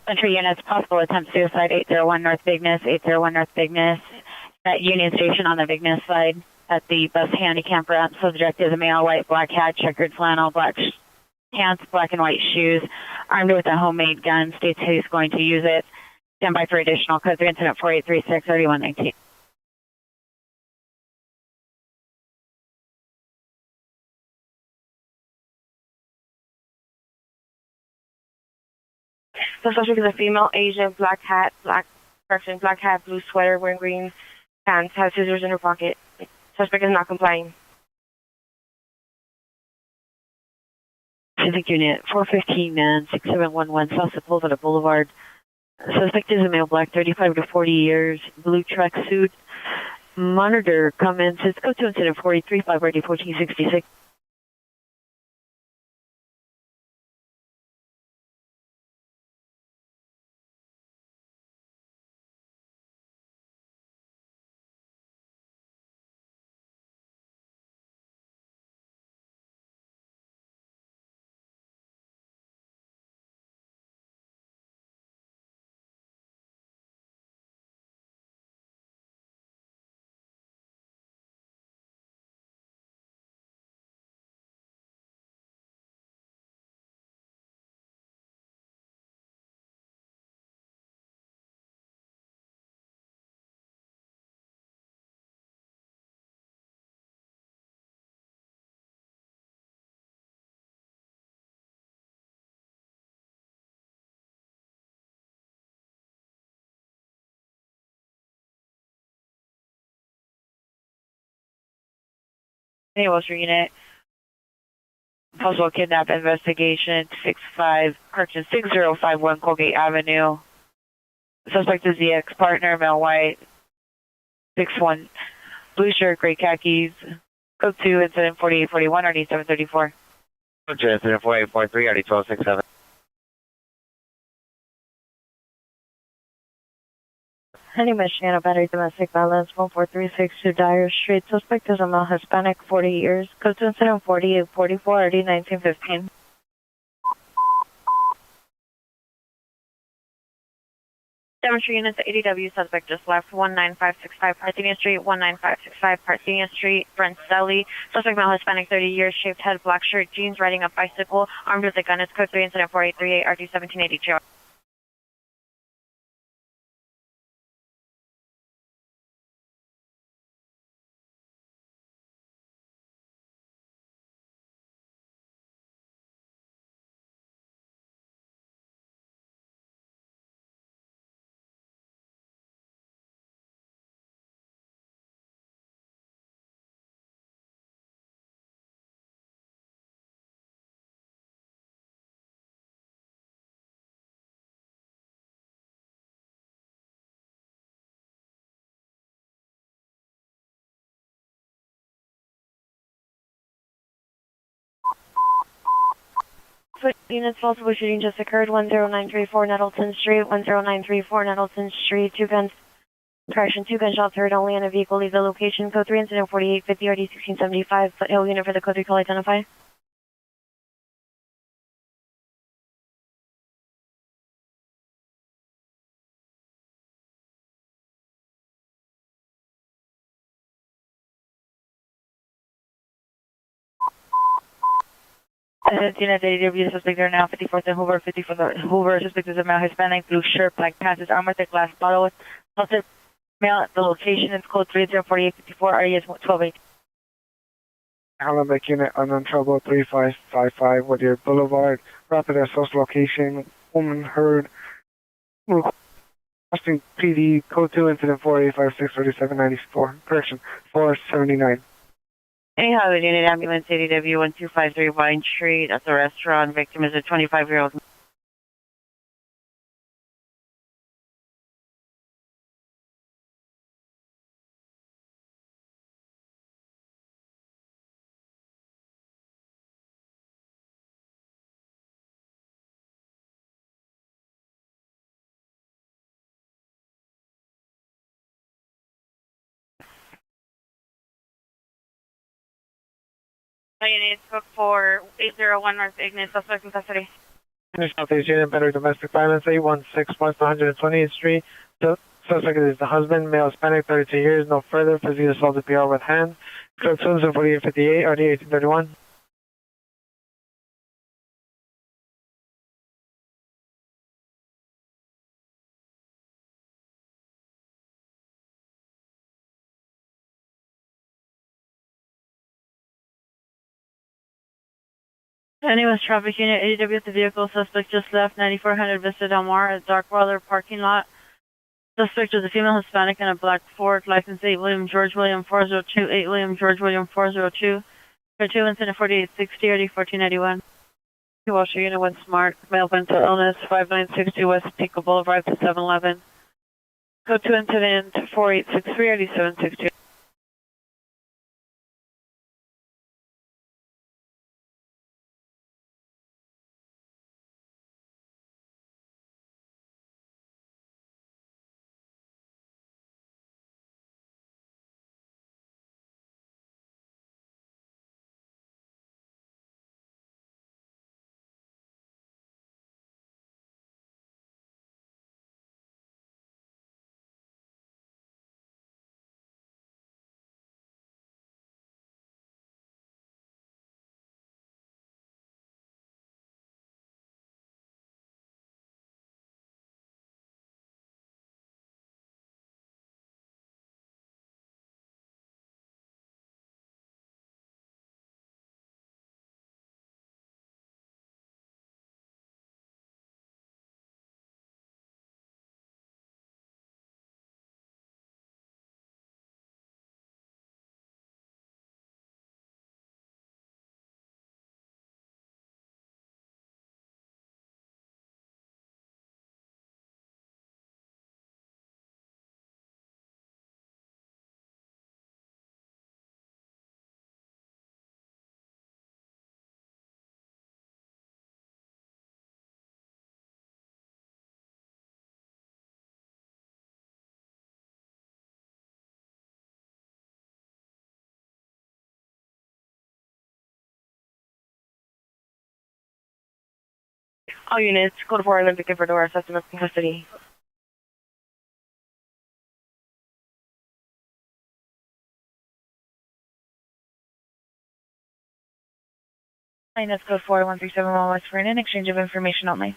S11: Entry units, possible attempt suicide, 801 North Bigness, 801 North Bigness. At Union Station on the Bigness side, at the bus handicap ramp, subject is a male, white, black hat, checkered flannel, black pants, black and white shoes, armed with a homemade gun, states he's going to use it. Stand by for additional code 3, incident 4836, 3119.
S12: The suspect is a female, Asian, black hat, blue sweater, wearing green pants, has scissors in her pocket. Suspect is not complying.
S11: Civic Unit 415 man 6711 South Sepulveda Boulevard. Suspect is a male, black, 35 to 40 years, blue tracksuit. Monitor comments. It's code 2 incident 435 RD 1466. Hey, Wall Street Unit. Possible kidnap investigation, 65, correction, 6051 Colgate Avenue. Suspect is the ex-partner, male white, 6'1", blue shirt, gray khakis. Code 2, incident 4841, RD 734.
S9: Code 2, incident 4843, RD 1267.
S11: Honey Michigan, battery domestic violence, 14362 Dyer Street. Suspect is a male Hispanic, 40 years. Code 2 incident 4844, RD 1915.
S3: Demonstration units at ADW, suspect just left, 19565 Parthenia Street, 19565 Parthenia Street, Brent Deli. Suspect male Hispanic, 30 years, shaved head, black shirt, jeans, riding a bicycle, armed with a gun. It's code 3, incident 4838, RD 1782.
S11: Units possible shooting just occurred, 10934 Nettleton Street, 10934 Nettleton Street, two gunshots heard only in a vehicle, leave the location, code 3, incident 4850, RD 1675, foothill unit for the code 3 call identify. Unit ADW, suspect are now 54th and Hoover, 54th and Hoover. Suspect is a male Hispanic, blue shirt, black pants, is armed with a glass bottle. Assaulted male at the location is code 304854, RES 1280.
S7: Halamek Unit, unknown trouble 3555 Whittier Boulevard. Rapid assist location woman heard requesting PD code 2 incident 48563794. Correction, 479.
S11: Hey, Hollywood Unit Ambulance ADW 1253 Vine Street at the restaurant. Victim is a 25-year-old.
S12: Unit book for 801 North Ignis, suspect in custody.
S14: Southeast Unit, Better Domestic Violence, 816 West 120th Street. The suspect is the husband, male Hispanic, 32 years, no further, physically assaulted PR with hands. Code 24858, RD 1831.
S3: Anyways, traffic unit, ADW at the vehicle. Suspect just left 9400 Vista Del Mar at Darkwater parking lot. Suspect is a female Hispanic in a black Ford, license 8 William George William 402, 8 William George William 402. For 2 incident 4860, RD 1491. Washer unit 1 Smart, male mental illness, 5960 West Pico Boulevard to 711. Code 2 incident 4863, RD 762.
S12: All units, code 4 Olympic and Verdora, suspect in custody.
S3: That's code 41371 West Vernon, exchange of information only.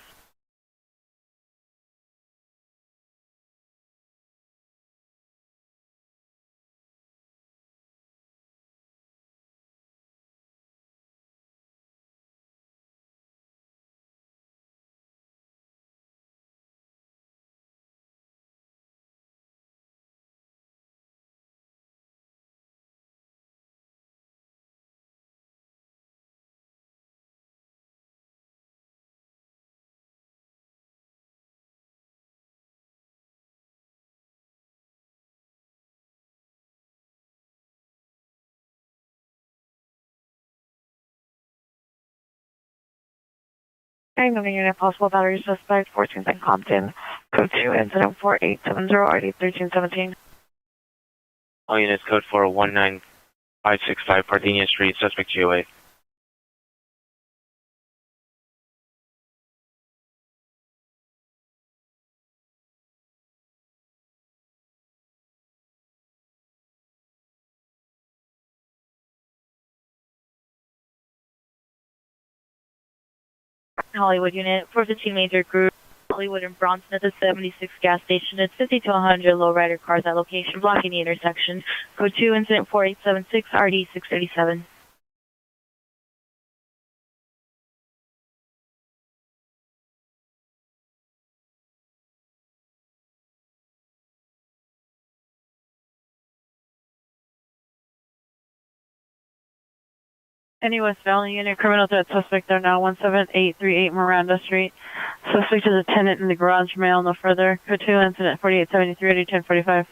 S12: I'm moving unit possible battery suspect 14th and Compton. Code 2 incident 4870, RD 1317.
S2: All units, code 419565 Parthenia Street, suspect GOA.
S3: Hollywood unit, 415 major group, Hollywood and Bronson at the 76 gas station. It's 50 to 100 lowrider cars at location, blocking the intersection. Code 2 incident 4876, RD 637. Any West Valley unit, criminal threat suspect there now, 17838 Miranda Street. Suspect is a tenant in the garage, male, no further. Code 2, incident 4873 to 1045.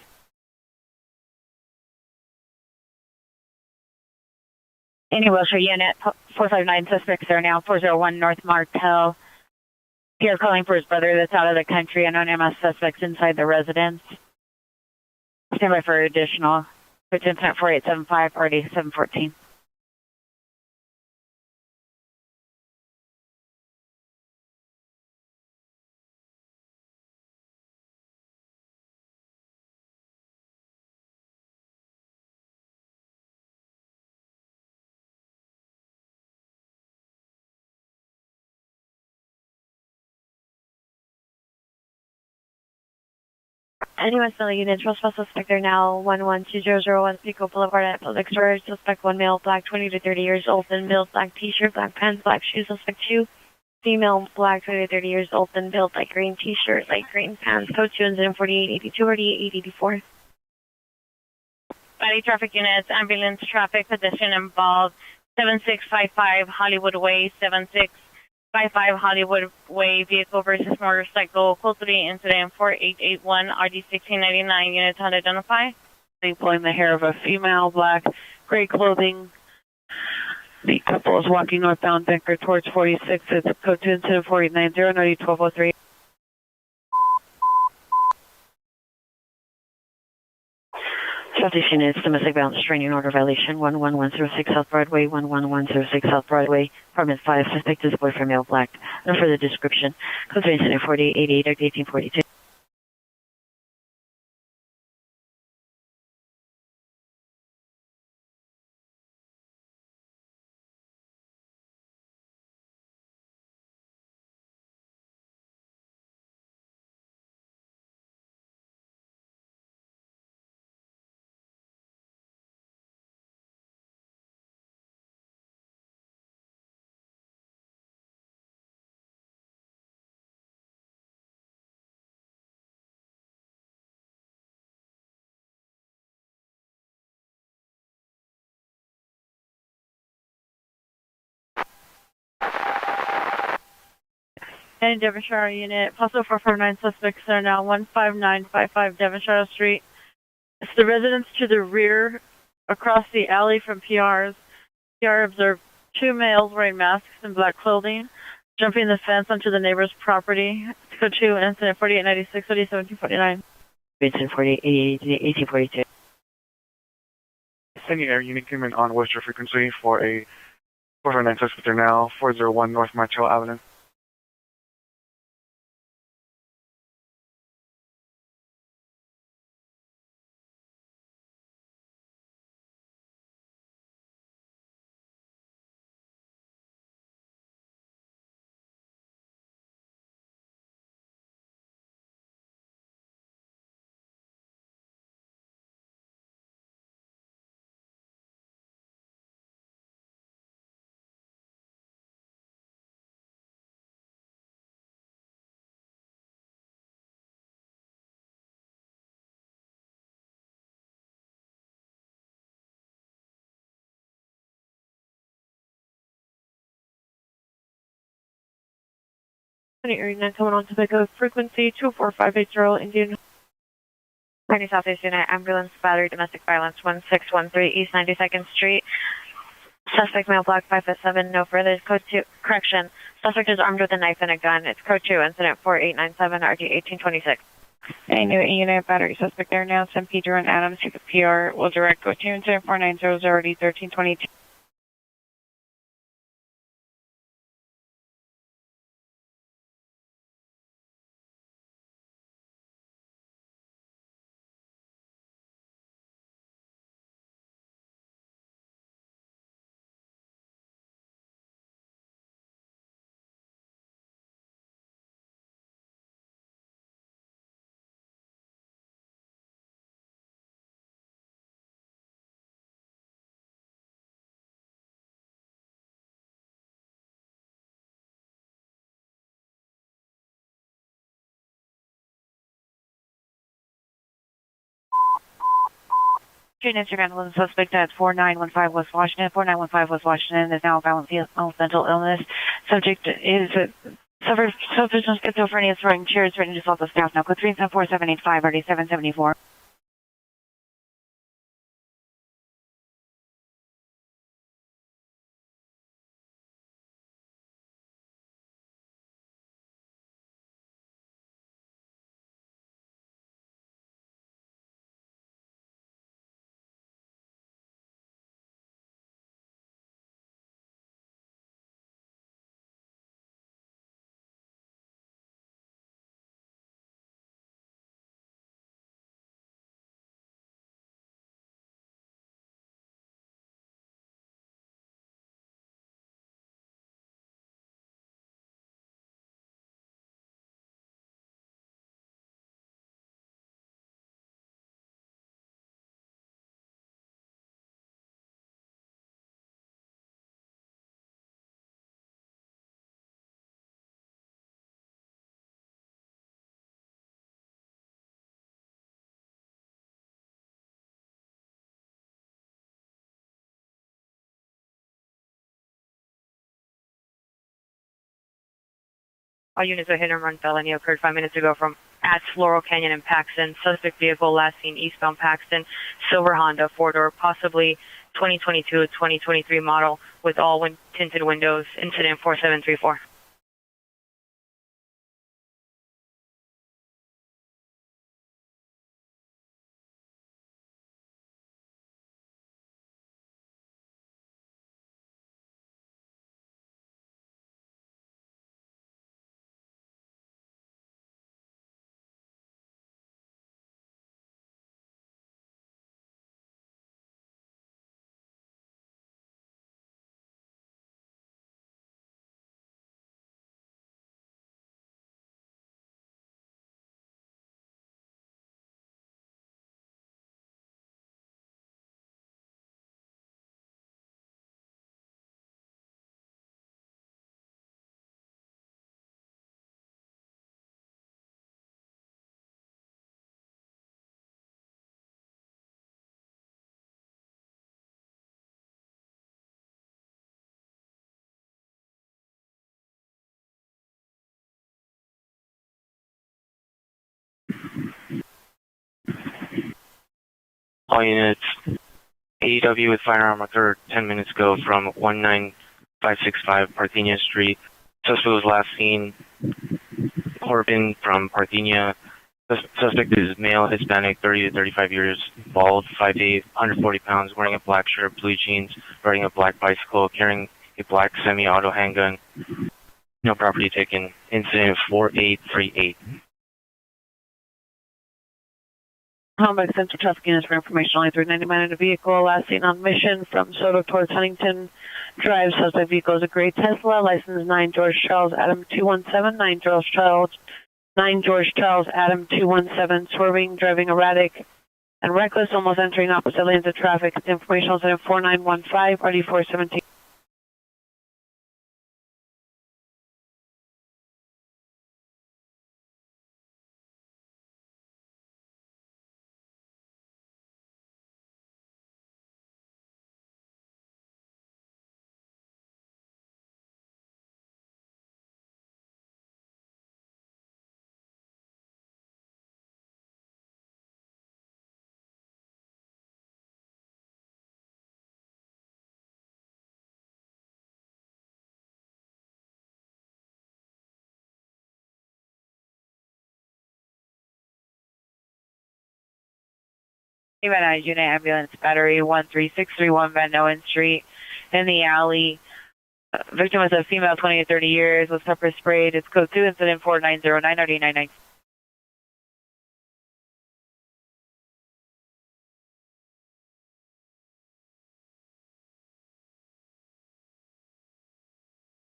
S11: Any Wilshire unit, 459 suspects there now, 401 North Martel. Here calling for his brother that's out of the country, anonymous suspects inside the residence. Stand by for additional. Code 2, incident 4875, party 714.
S5: Any West Valley unit, trespass suspect there now, 112001 Pico Boulevard at public storage. Suspect 1 male, black, 20 to 30 years old, thin build, black t-shirt, black pants, black shoes. Suspect 2, female, black, 20 to 30 years old, thin build, light green t-shirt, light green pants. Code 2, incident 4882 or 4884.
S13: Body traffic units, ambulance traffic, pedestrian involved, 7655 Hollywood Way, 7655 Hollywood Way, vehicle versus motorcycle, code 3, incident 4881, RD 1699, units unidentified.
S3: Pulling the hair of a female, black, gray clothing. The couple is walking northbound Denker towards 46. It's code 2, incident 4890, NOD 1203.
S11: Southeast units, domestic violence restraining order violation, 11106 South Broadway, 11106 South Broadway, apartment 5, suspect is boyfriend male, black. No further description. Code 3, incident 4888 or 1842.
S3: Any Devonshire unit, possible 449 suspects are now 15955 Devonshire Street. It's the residence to the rear, across the alley from PR's. PR observed 2 males wearing masks and black clothing, jumping the fence onto the neighbor's property. Code 2, incident 4896, OD 1749.
S11: Incident 4888 1842.
S7: Sending air unit came in on Worcester frequency for a 449 suspect there now, 401 North Martel Avenue.
S12: Area coming on Topeka frequency 24580 Indian. Pioneer Southeast Unit ambulance battery domestic violence 1613 East 92nd Street. Suspect male black 5'7", no further. Code 2 correction. Suspect is armed with a knife and a gun. It's code 2 incident 4897 RG 1826.
S15: A new unit battery suspect there now. St. Pedro and Adams to the PR will direct code 2 incident 4900 RD 1322. Units are handling the suspect at 4915 West Washington. 4915 West Washington is now found with mental illness. Subject is suffers from schizophrenia, throwing chairs, threatening to assault the staff. Now, code 374785, already 774.
S3: All units, a hit and run felony occurred 5 minutes ago from at Floral Canyon and Paxton. Suspect vehicle last seen eastbound Paxton, silver Honda, four-door, possibly 2022 to 2023 model with all tinted windows. Incident 4734.
S6: All units, AEW with firearm occurred 10 minutes ago from 19565 Parthenia Street. Suspect was last seen Corbin from Parthenia. Suspect is male, Hispanic, 30 to 35 years, bald, 5'8", 140 pounds, wearing a black shirt, blue jeans, riding a black bicycle, carrying a black semi-auto handgun. No property taken. Incident 4838.
S10: Combat Central Traffic Units for information. Only 399 in a vehicle. Last seen on mission from Soto towards Huntington Drive. Suspect vehicle is a gray Tesla. License 9 George Charles Adam 217. 9 George Charles Adam 217. Swerving, driving erratic and reckless, almost entering opposite lanes of traffic. Information is in 4915 RD417.
S15: Van Unit Ambulance Battery 13631 Van Noen Street in the alley. Victim was a female, 20 to 30 years, was pepper sprayed. It's code 2, incident 4909 RD99.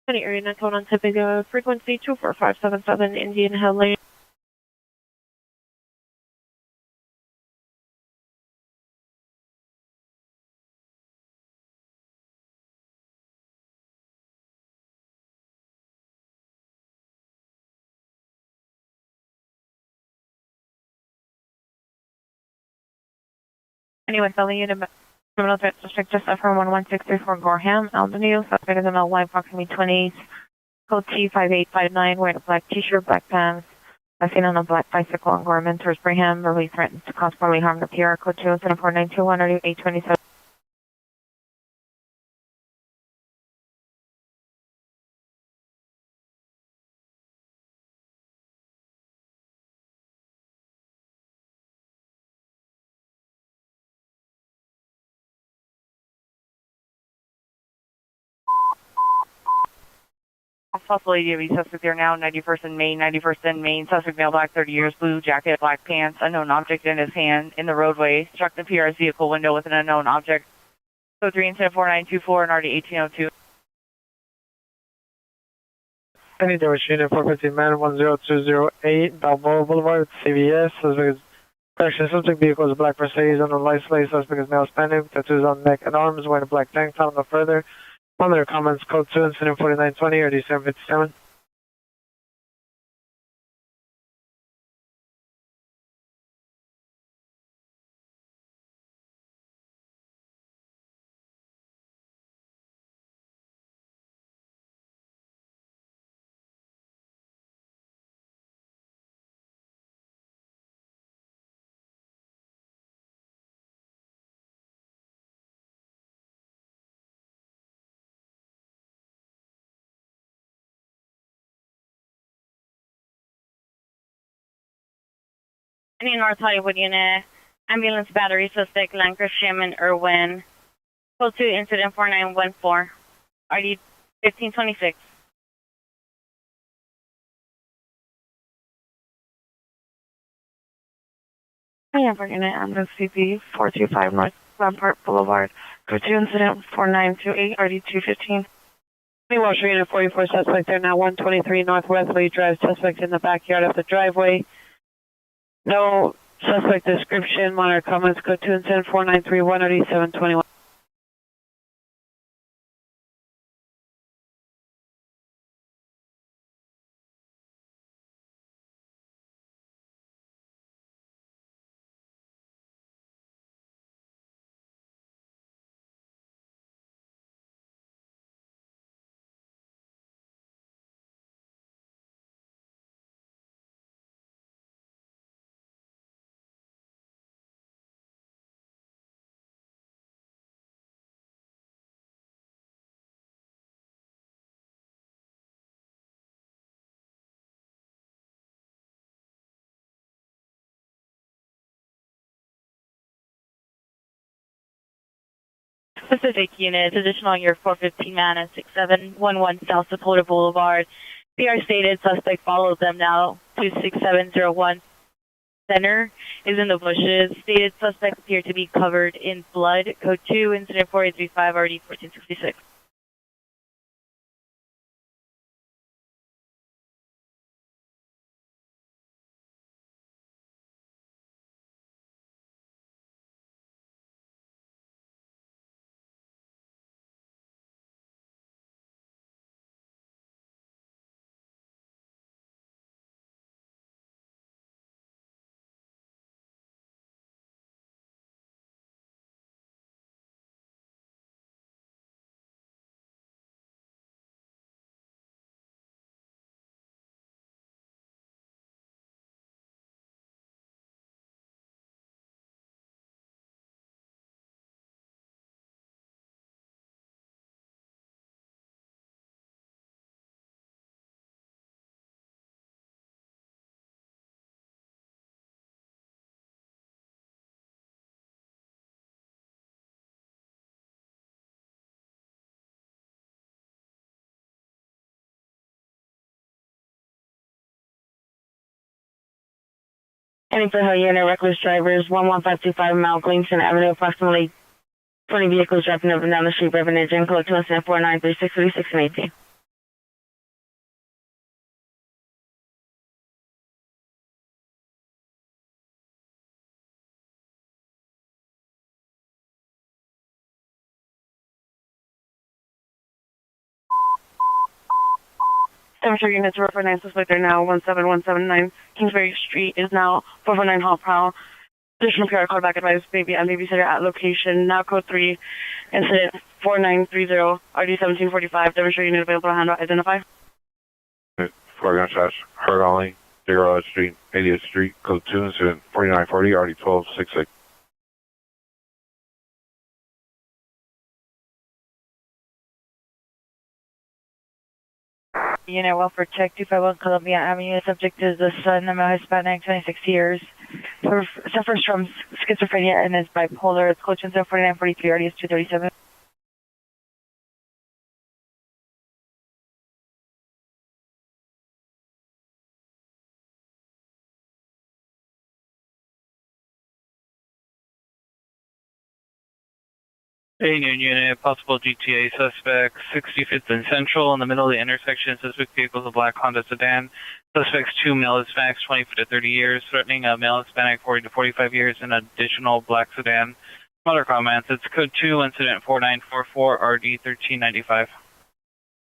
S3: Any area not on tipping frequency 24577 Indian Hill Lane.
S12: Any West LA unit, criminal threat suspect just left from 11634 Gorham Avenue. Suspect is in LY, approximately 28, code T5859, wearing a black t-shirt, black pants. I've seen on a black bicycle on Gorman towards Brigham. Really threatens to cause bodily harm to PR. Code 27492 or 827. Possible ADV suspect there now, 91st and Main, 91st and Main. Suspect male, black, 30 years, blue jacket, black pants, unknown object in his hand, in the roadway. Struck the PR's vehicle window with an unknown object. Code 3 incident 4924 and RD 1802.
S14: Any damage unit 450 man 10208 Balboa Boulevard, CVS. Suspect is correction. Subject vehicle is a black Mercedes on the license plate. Suspect is male Hispanic, tattoos on neck and arms, wearing a black tank top. No further. Other comments, code 2 incident 4920 or D757.
S13: Any North Hollywood unit, ambulance battery suspect, Lancashire and Irwin. Code 2 incident 4914. RD 1526.
S15: Hey, I'm bringing it on the CP 425 North Rampart Boulevard. Code 2 incident 4928 RD 215.
S10: Meanwhile, unit 44 suspect there now, 123 North Wesley Drive. Suspect in the backyard of the driveway. No suspect description. Monitor comments. Code 2 incident 4931 RD 721.
S3: Pacific units, additional year 415 man and 6711 South Dakota Boulevard. PR stated suspect followed them now to 6701 Center is in the bushes. Stated suspect appeared to be covered in blood. Code 2, incident 4835 RD 1466.
S10: Any for unit reckless drivers, 11525 Mount Gleason Avenue, approximately 20 vehicles driving up and down the street, revving engine, code 2493636 and 18.
S15: Temperature units 449 suspect are now 17179 Kingsbury Street is now 449 Hall Prowl.
S10: Additional PR call back advice, baby and babysitter at location. Now code 3, incident 4930, RD 1745, demonstrating available hand identify.
S1: 4 gunshots, heard only, Figueroa Street, 80th Street, code 2, incident 4940, RD 1266.
S15: Unit welfare check 251 Columbia Avenue. Subject is the son, the male Hispanic, 26 years. Suffers from schizophrenia and is bipolar. It's code 4943, RD is 237.
S8: Union Unit, possible GTA suspect, 65th and Central, in the middle of the intersection. Suspect vehicle is a black Honda sedan. Suspects 2 male Hispanics, 20 to 30 years, threatening a male Hispanic, 40 to 45 years, an additional black sedan. Some other comments. It's code 2, incident 4944, RD 1395.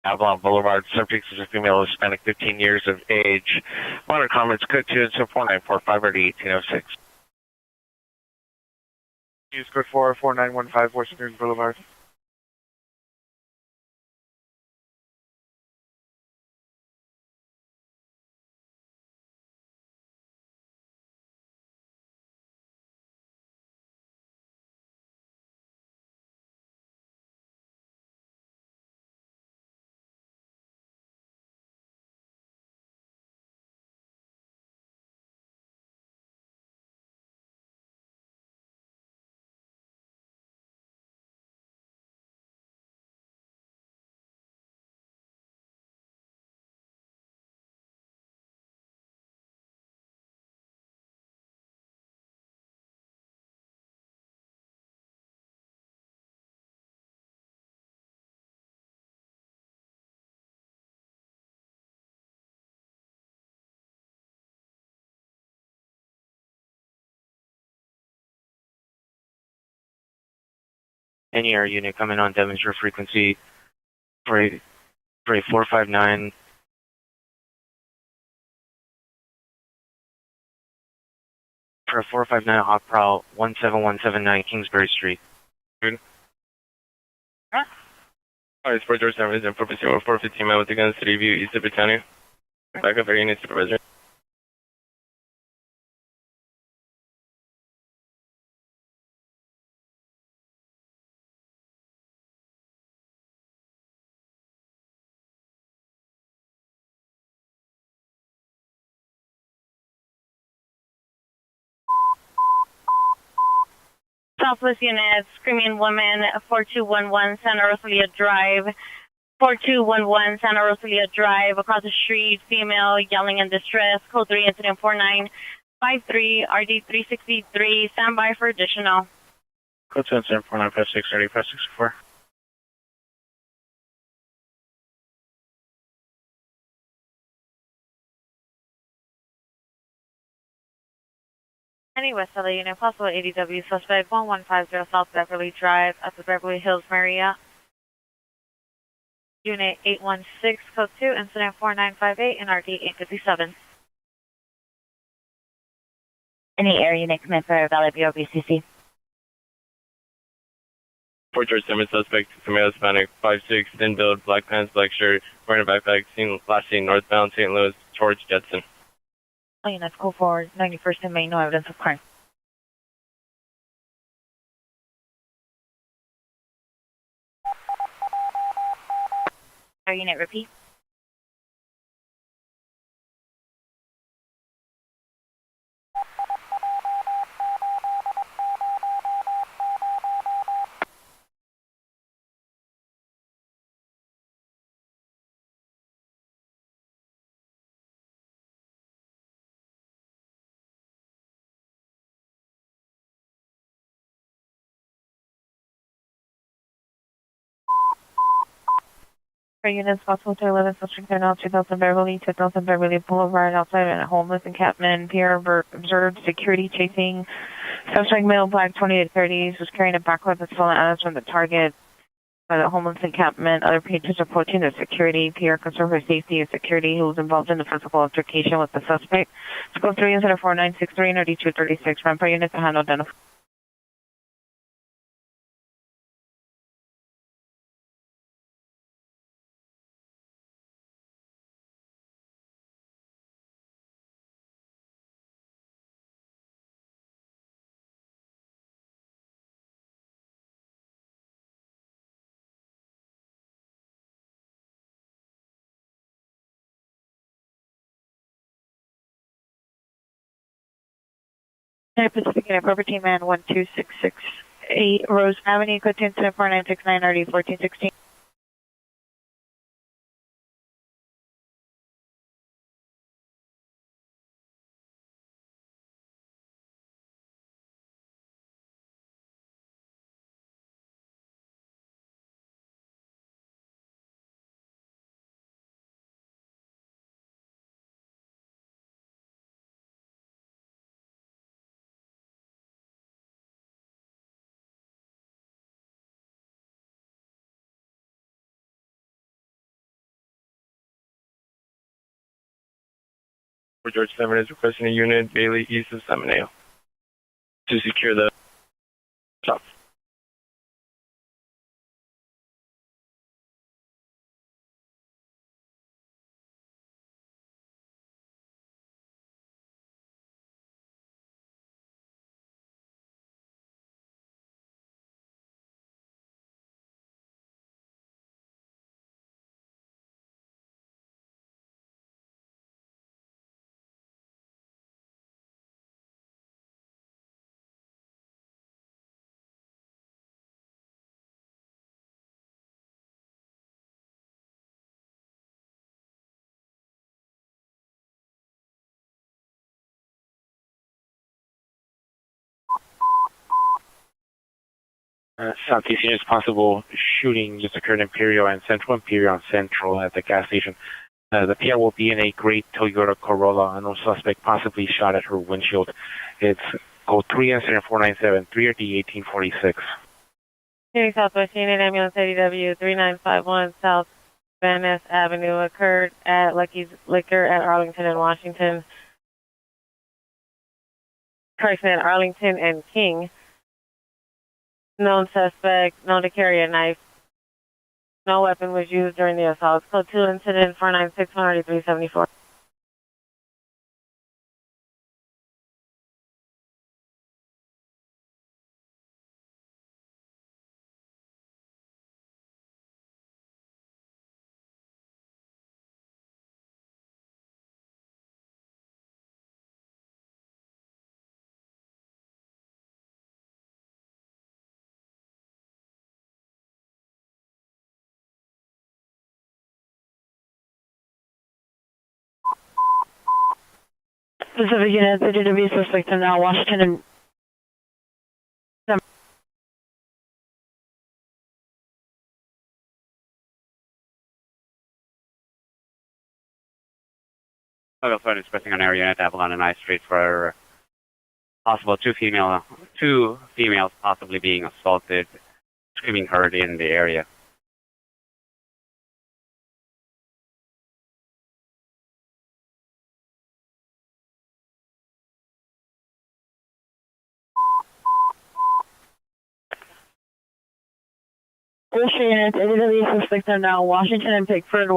S2: Avalon Boulevard, subject is a female Hispanic, 15 years of age. Modern comments, code 2, incident 4945, RD 1806.
S7: Use code 44915 Washington Boulevard.
S6: Any air unit coming on demonstrator frequency for a 459. For a 459 hot prowl 17179 Kingsbury Street.
S1: Good. Alright, Sports George 7 is in 415 mile with the gun, City View, East of Britannia. Backup air unit supervisor.
S4: Southwest unit, screaming woman, 4211 Santa Rosalia Drive. 4211 Santa Rosalia Drive, across the street, female yelling in distress, code 3, incident 4953, RD 363, standby for additional.
S8: Code 2, incident 4956, RD 564.
S3: Any West LA unit, possible ADW suspect 1150 South Beverly Drive at the Beverly Hills Marriott. Unit 816, code 2, incident 4958 and RD 857.
S11: Any air unit command for Valley Bureau BCC.
S1: Fort George 7 suspect, female Hispanic, 5'6", thin build, black pants, black shirt, wearing a backpack, last seen northbound St. Louis, towards Jetson.
S15: All units go forward, 91st and Main, no evidence of crime.
S11: Air unit, repeat.
S15: For units possible to 11 Subject now 2000 Beverly Boulevard outside and a homeless encampment. Pierre observed security chasing suspect male black 20 to 30s was carrying a backpack with stolen items from the target.
S5: by the homeless encampment. Other patrons reporting their security. PR concern for safety and security who was involved in the physical altercation with the suspect. Scope 3 incident 4963 9236. Ramp unit to handle identification. Pacific Inappropriate Man 12668 Rose Avenue, code 2 incident 4969 RD 1416.
S1: For George 7 is requesting a unit Bailey east of Seminole to secure the shop.
S16: Southeast units possible shooting just occurred in Imperial and Central at the gas station. The PR will be in a gray Toyota Corolla. A known suspect possibly shot at her windshield. It's code 3 incident 497 3RD 1846.
S5: City Southwest Unit Ambulance ADW 3951 South Van Ness Avenue occurred at Lucky's Liquor at Arlington and Washington. Correction, at Arlington and King. Known suspect, known to carry a knife. No weapon was used during the assault. Code 2 incident 496 13374.
S10: Pacific units, ADW suspect in now Washington and
S17: I'll go forward expressing an area at Avalon and I Street for possible two females possibly being assaulted, screaming heard in the area.
S10: Bullshit units, ADW suspect are now Washington and Pickford.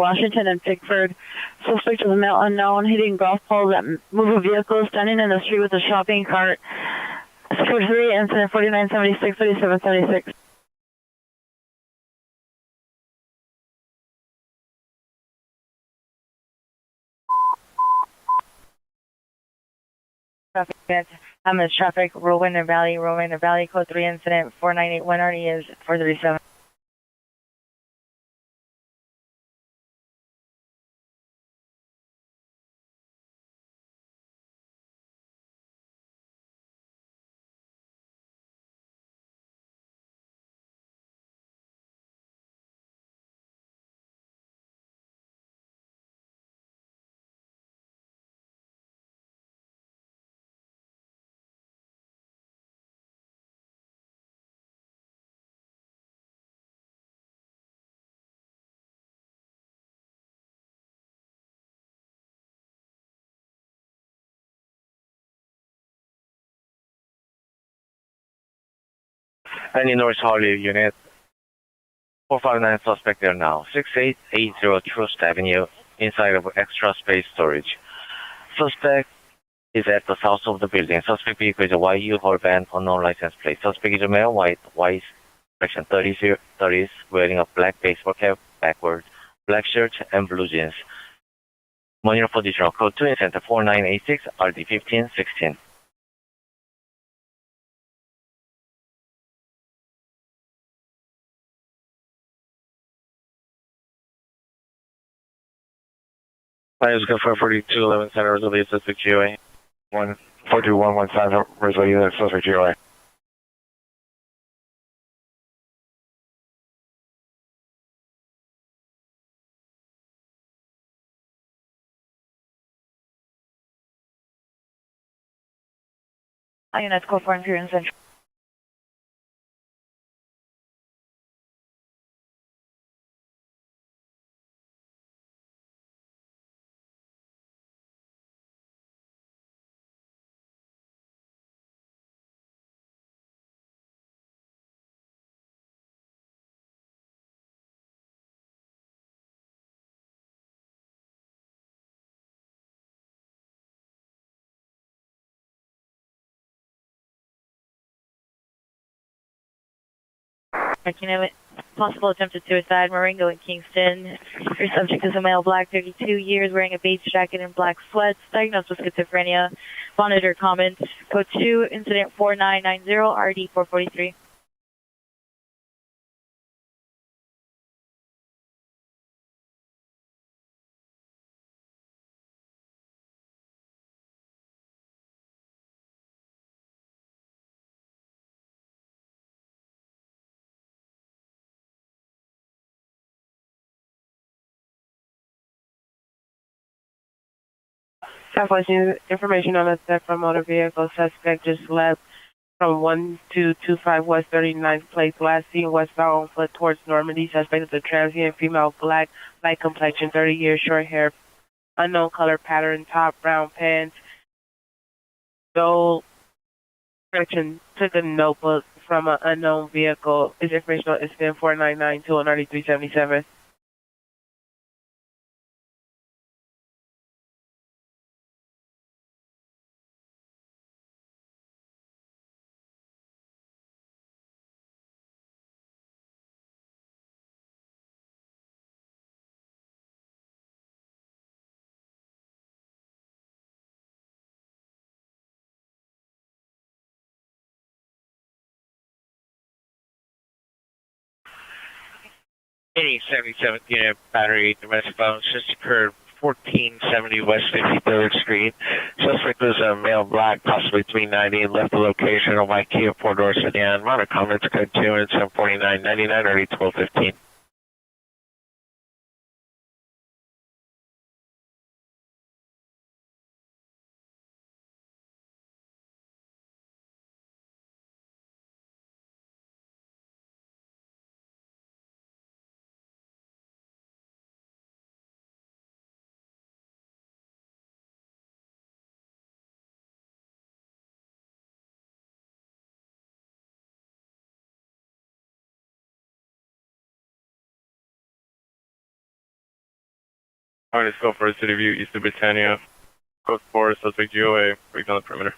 S10: Suspect was a male unknown hitting golf poles that move a vehicle standing in the street with a shopping cart. Code 3 incident 4976 3776.
S5: Traffic, traffic, Rowena Valley, code 3 incident 4981 RD is 437.
S2: Any North Harley unit, 459 suspect there now, 6880 Trust Avenue, inside of extra space storage. Suspect is at the south of the building. Suspect vehicle is a YU Hall van, unknown license plate. Suspect is a male, white, section 30s, wearing a black baseball cap backwards, black shirt, and blue jeans. Monitor for additional code 2 in center 4986 RD 1516. Flyers go for 4211 center, resolute suspect GOA. 42115, resolute suspect GOA.
S3: Units code 4 Imperial Central. Possible attempted suicide, Marengo in Kingston. Your subject is a male, black, 32 years, wearing a beige jacket and black sweats, diagnosed with schizophrenia. Monitor comments, code 2, incident 4990, RD 443.
S18: Southwest information on a theft from motor vehicle. Suspect just left from 1225 West 39th Place. Last seen westbound on foot towards Normandy. Suspect is a transient female, black, light complexion, 30 years, short hair, unknown color pattern, top, brown pants. Though section took a notebook from an unknown vehicle. His information is 499 9377.
S2: Any 77th unit battery domestic violence just occurred 1470 West 53rd Street. Suspect was a male, black, possibly 390, and left the location of my Kia 4-door sedan. Monitor comments code 2 and 74999 early 1215.
S1: Alright, let's go for City View, East of Britannia. Code 4, suspect GOA, break down the perimeter.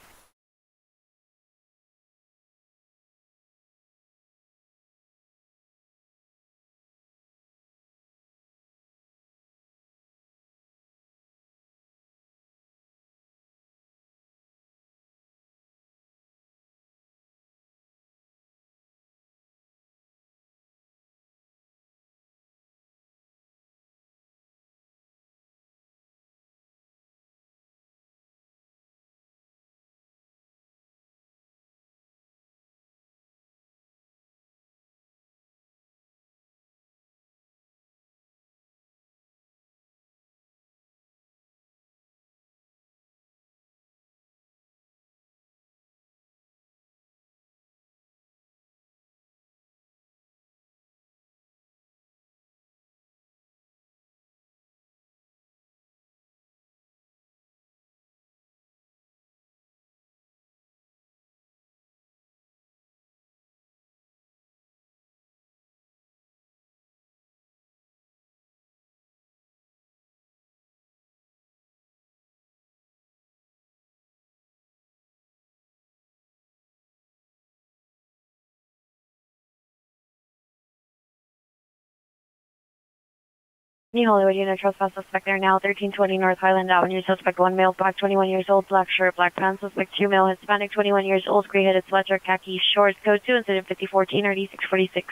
S12: New Hollywood unit trespass suspect there now, 1320 North Highland Avenue. Suspect 1 male, black, 21 years old, black shirt, black pants. Suspect 2 male, Hispanic, 21 years old, gray-headed sweater, khaki shorts. Code 2, incident 5014 or D646.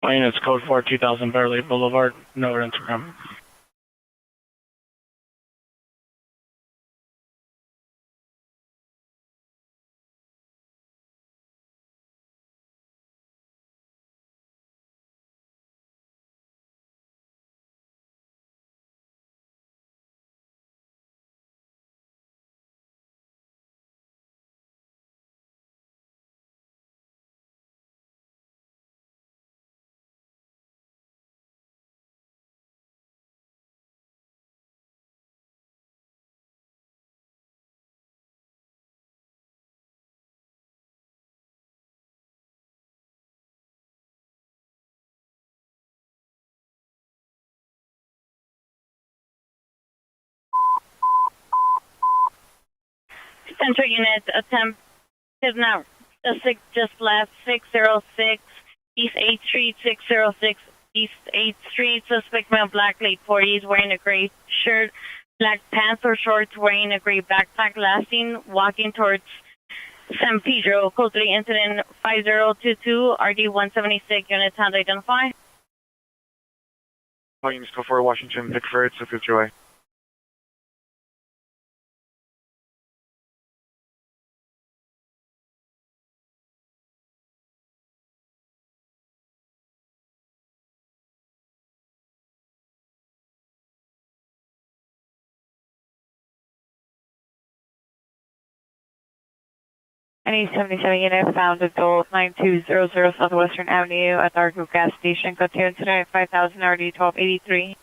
S8: Units code 4, 2000 Beverly Boulevard, no Instagram.
S13: Central unit attempt kidnap. Just left 606 East 8th Street, 606 East 8th Street. Suspect male, black, late 40s, wearing a gray shirt, black pants or shorts, wearing a gray backpack. Last seen walking towards San Pedro. Code 3 incident 5022 RD 176. Units how to identify.
S7: Units code 4 Washington, Pickford, 250 way.
S15: Any 77 unit found adult 9200 Southwestern Avenue at the Argo gas station. Code 2 incident 5000 RD 1283.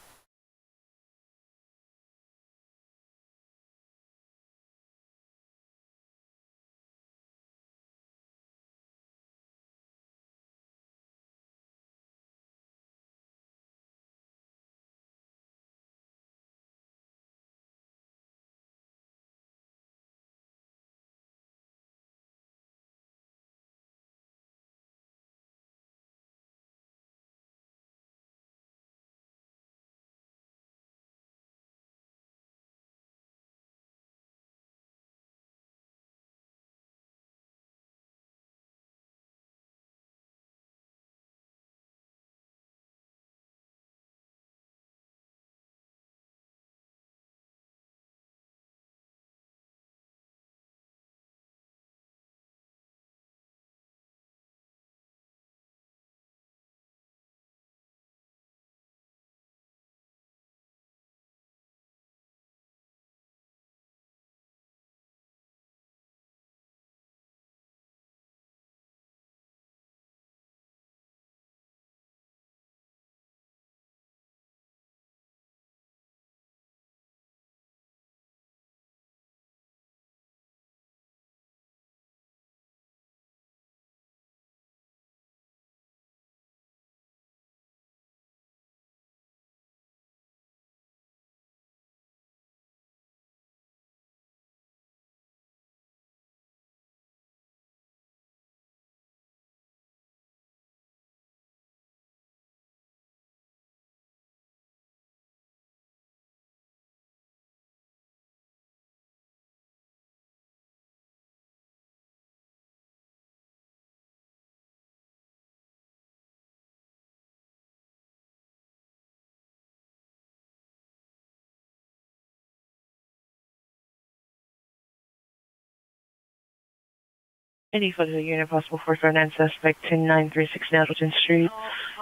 S18: Any photo unit possible for 49 suspect 10936 Nettleton Street.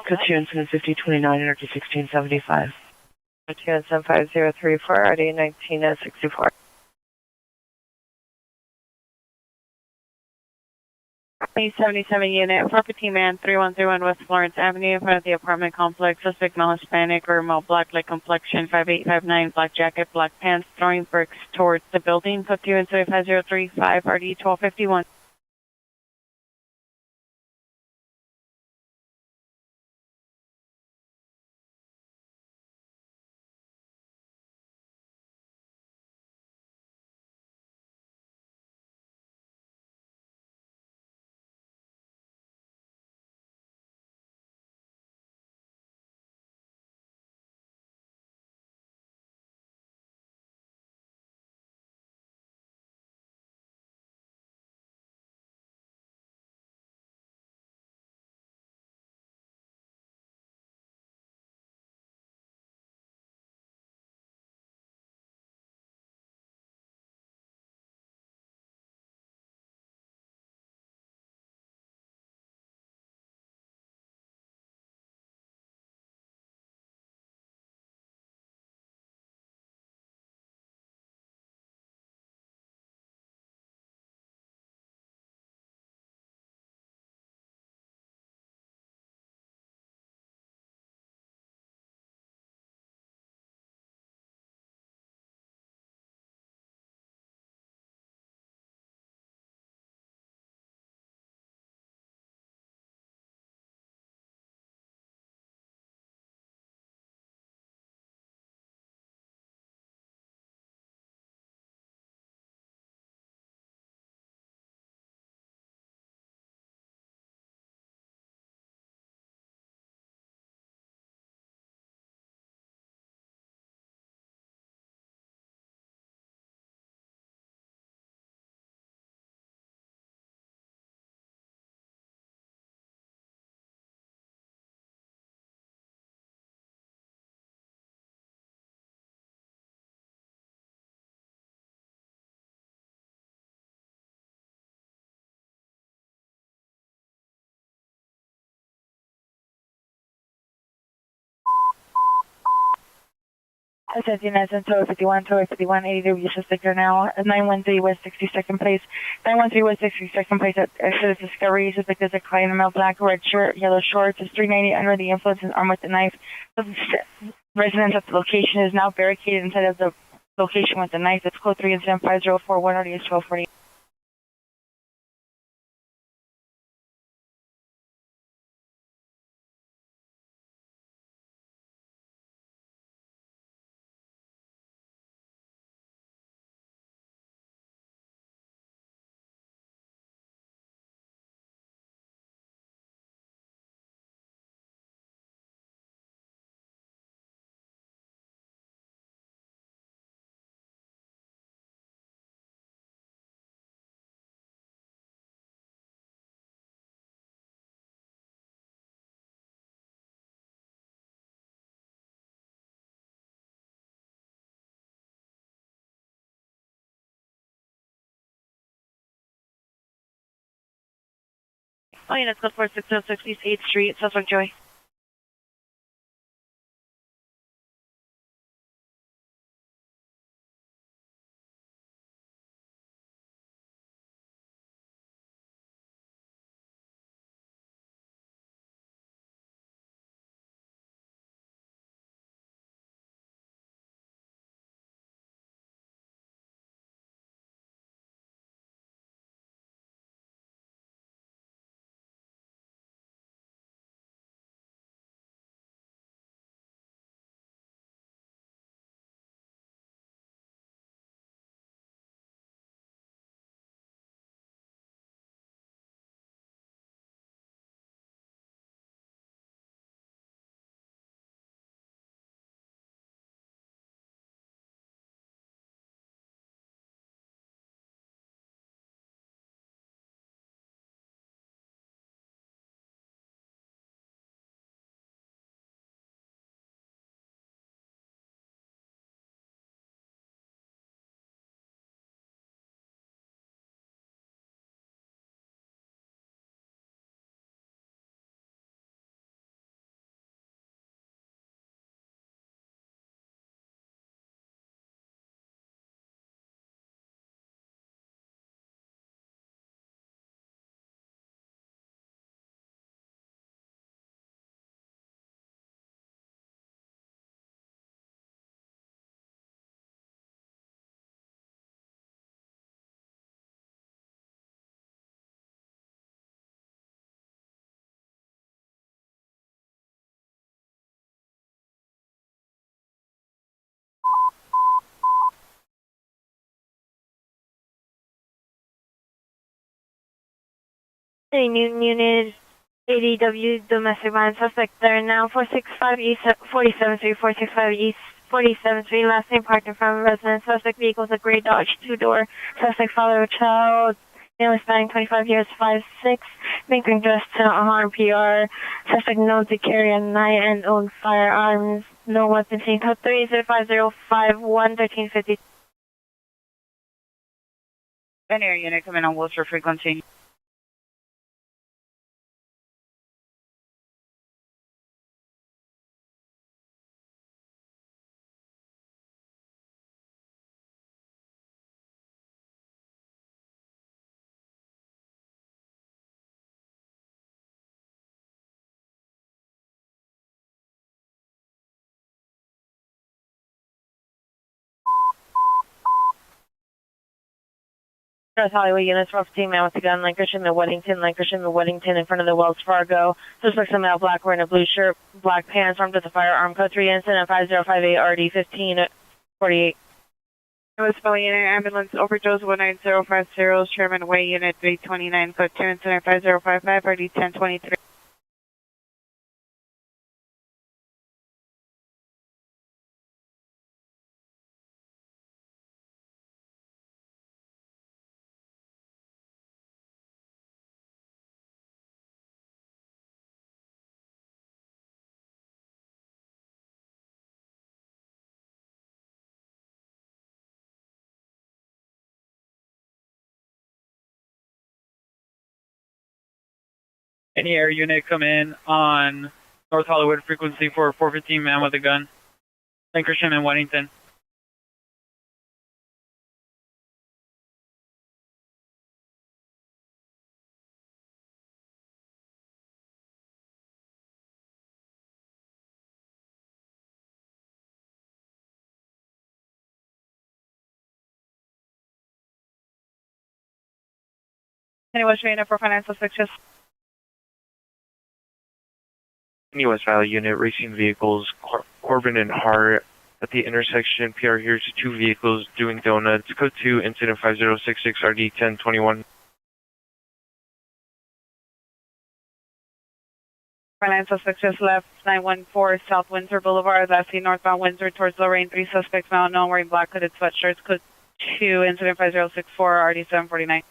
S18: Code 2 incident 5029 energy 1675.
S5: Code 2 incident 5034 RD 1964.
S15: Any 77 unit 415 man 3131 West Florence Avenue in front of the apartment complex. Suspect male Hispanic or male black light complexion 5859 black jacket black pants throwing bricks towards the building. Code 2 incident 5035 RD 1251. Hotshots units in Tower 51, Tower 51, ADW suspect are now 913 West 62nd Place. 913 West 62nd Place at exit Discovery. Suspect is a client in male black, red shirt, yellow shorts, is 390 under the influence and armed with a knife. Residence at the location is now barricaded inside of the location with the knife. It's code 3 incident 5041 RDS 1240. Oh, yeah, let's go for 606 East 8th Street, suspect Joy.
S12: Hey, Newton Unit, ADW, domestic violence suspect there now, 465 East 47th Street, 465 East 47th Street, last name parked in front of residence. Suspect vehicle is a gray Dodge two-door. Suspect father of a child, male spanning 25 years, 5'6", making dressed to harm PR. Suspect known to carry a knife and own firearms, no weapon seen. Code 30505 1350.
S15: Binary unit coming on Wilshire frequency. North Hollywood units, rough team man with a gun, Lancashire, the Weddington in front of the Wells Fargo. Suspects in male black wearing a blue shirt, black pants, armed with a firearm. Code 3 incident 5058 RD 1548. West Valley Unit, ambulance overdose 19050, Sherman Way Unit 329, code 2 incident 5055 RD 1023.
S19: Any air unit come in on North Hollywood frequency for a 415 man with a gun. Lincoln and Weddington.
S12: West Unit for financial suspicious.
S20: West Valley Unit, racing vehicles, Corbin and Hart at the intersection. PR here to 2 vehicles doing donuts. Code 2, incident 5066 RD 1021.
S12: Financial suspicious left 914 South Windsor Boulevard. Last seen northbound Windsor towards Lorraine. 3 suspects now known wearing black hooded sweatshirts. Code 2, incident 5064 RD 749.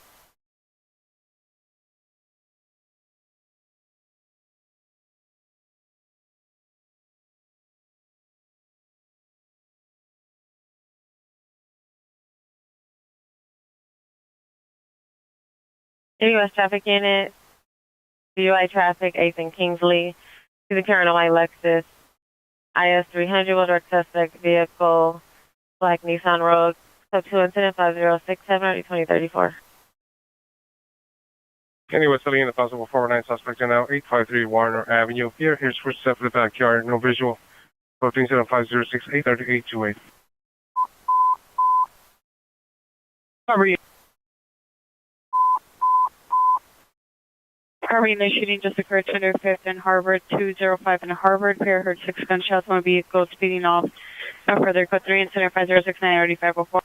S5: U.S. Traffic Unit, DUI traffic, 8th and Kingsley, to the current white Lexus, IS 300 will direct suspect vehicle, black Nissan Rogue, sub 2 incident 5067 2034.
S14: West Valley Unit, possible 419 suspect are now 853 Warner Avenue. Here's first step for the backyard, no visual. Code 5068 3828.
S12: Harvard Unit shooting just occurred 205th and Harvard, 205 in Harvard. Pair heard 6 gunshots, 1 vehicle speeding off. No further. Code 3 incident 5069 3504.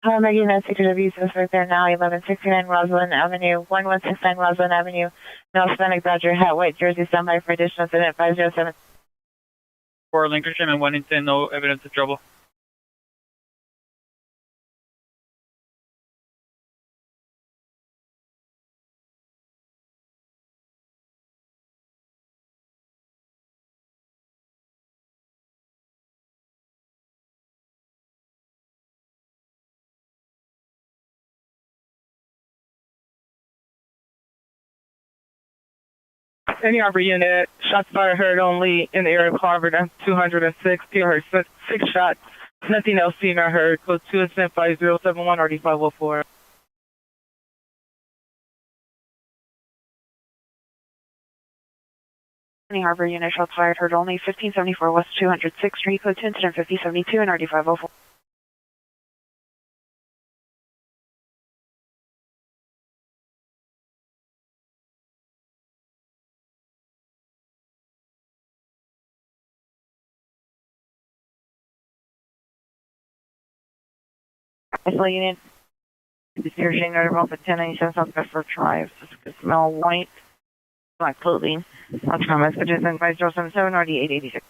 S5: Harvard Unit, CTW suspect there now, 1169 Roslyn Avenue, 1169 Roslyn Avenue, male Hispanic Dodger hat, white jersey, standby for additional incident 507.
S19: For Lincoln and Weddington, no evidence of trouble.
S18: Any Arbor Unit, shots fired heard only in the area of Harvard and 206. PR heard 6 shots. Nothing else seen or heard. Code 2 incident 5071 RD 504.
S15: Any Harbor Unit, shots fired heard only 1574 West 206th Street, code 2 incident 5072 and RD 504.
S5: Isla Unit, distinguishing noted for 1097 South Bedford Drive, smell white, black clothing, on comments, participant 5077 RD 886.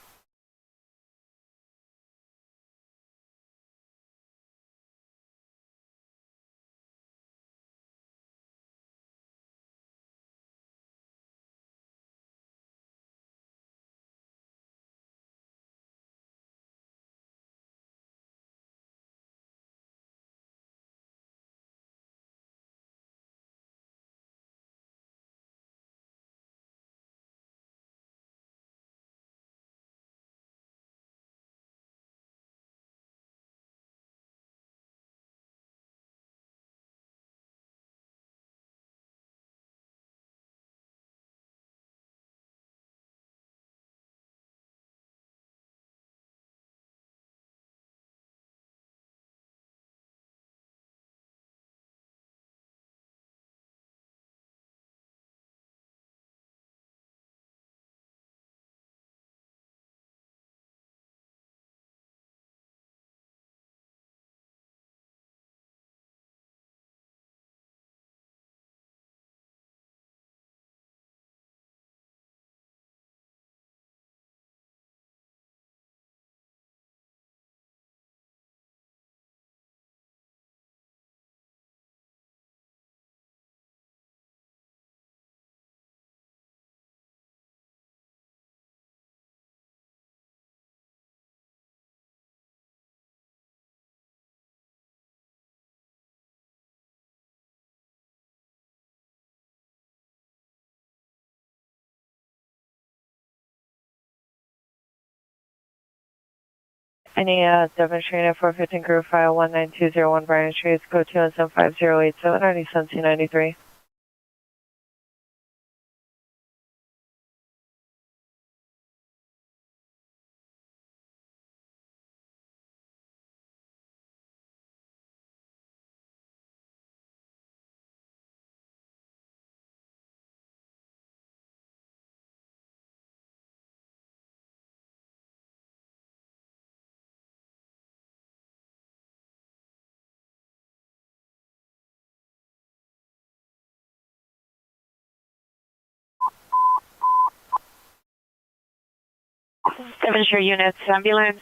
S5: Any demonstrating at 415 group file 19201 Bryan Street, code 2175087, ID 1793.
S12: Devonshire units, ambulance,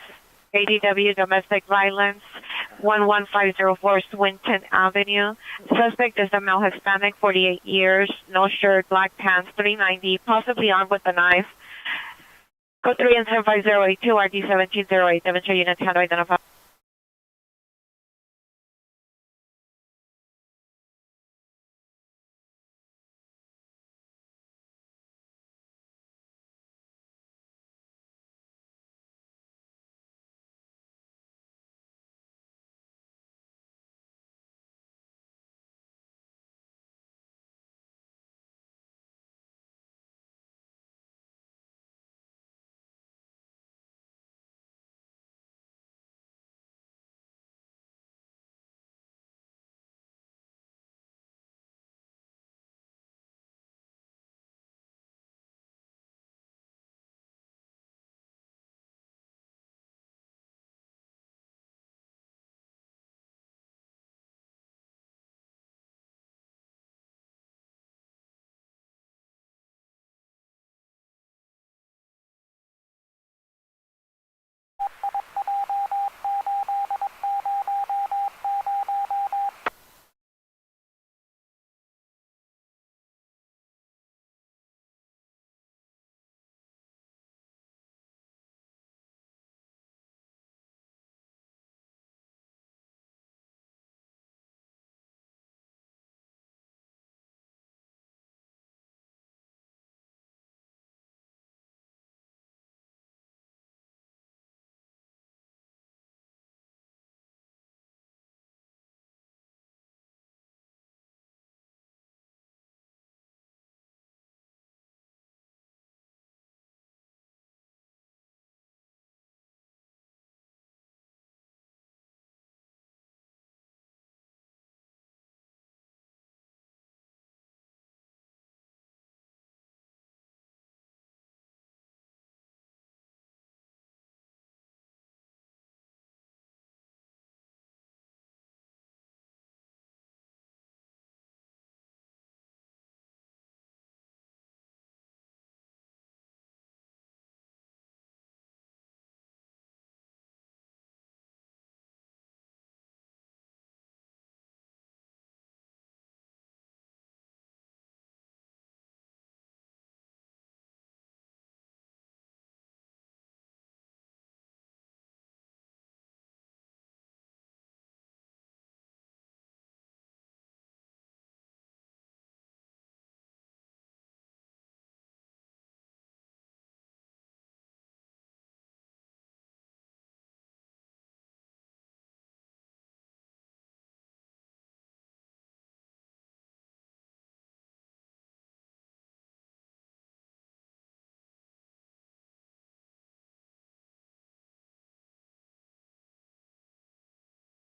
S12: ADW, domestic violence, 11504 Swinton Avenue. Suspect is a male Hispanic, 48 years, no shirt, black pants, 390, possibly armed with a knife. Code 3 and 75082, RD 1708, Devonshire units, how to identify.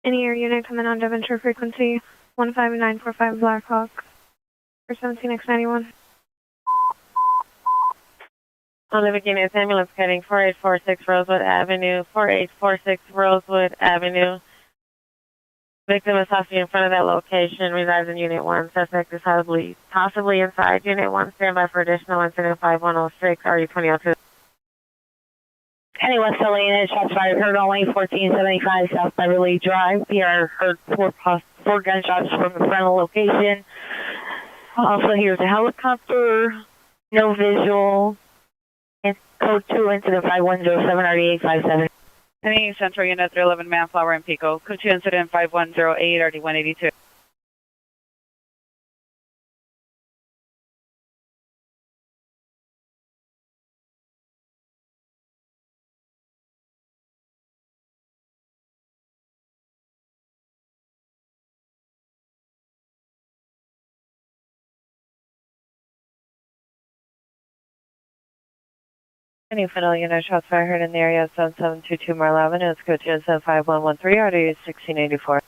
S12: Any air unit coming on Devonshire frequency 15945 Blackhawk for 17X91.
S5: Olympic units, ambulance heading 4846 Rosewood Avenue, 4846 Rosewood Avenue. Victim is possibly in front of that location, resides in Unit 1. Suspect is possibly inside Unit 1. Stand by for additional incident 5106, RE2002.
S10: Any West LA unit, shots fired, heard only 1475 South Beverly Drive. PR heard four gunshots from the frontal location. Also, here's a helicopter, no visual. And code 2, incident 5107, RD857.
S15: Any Central Unit 311 Manflower and Pico. Code 2 incident 5108, RD182.
S5: Any federal unit shots fired in the area of 7722 Marl Avenue. It's code 75113, RD 1684.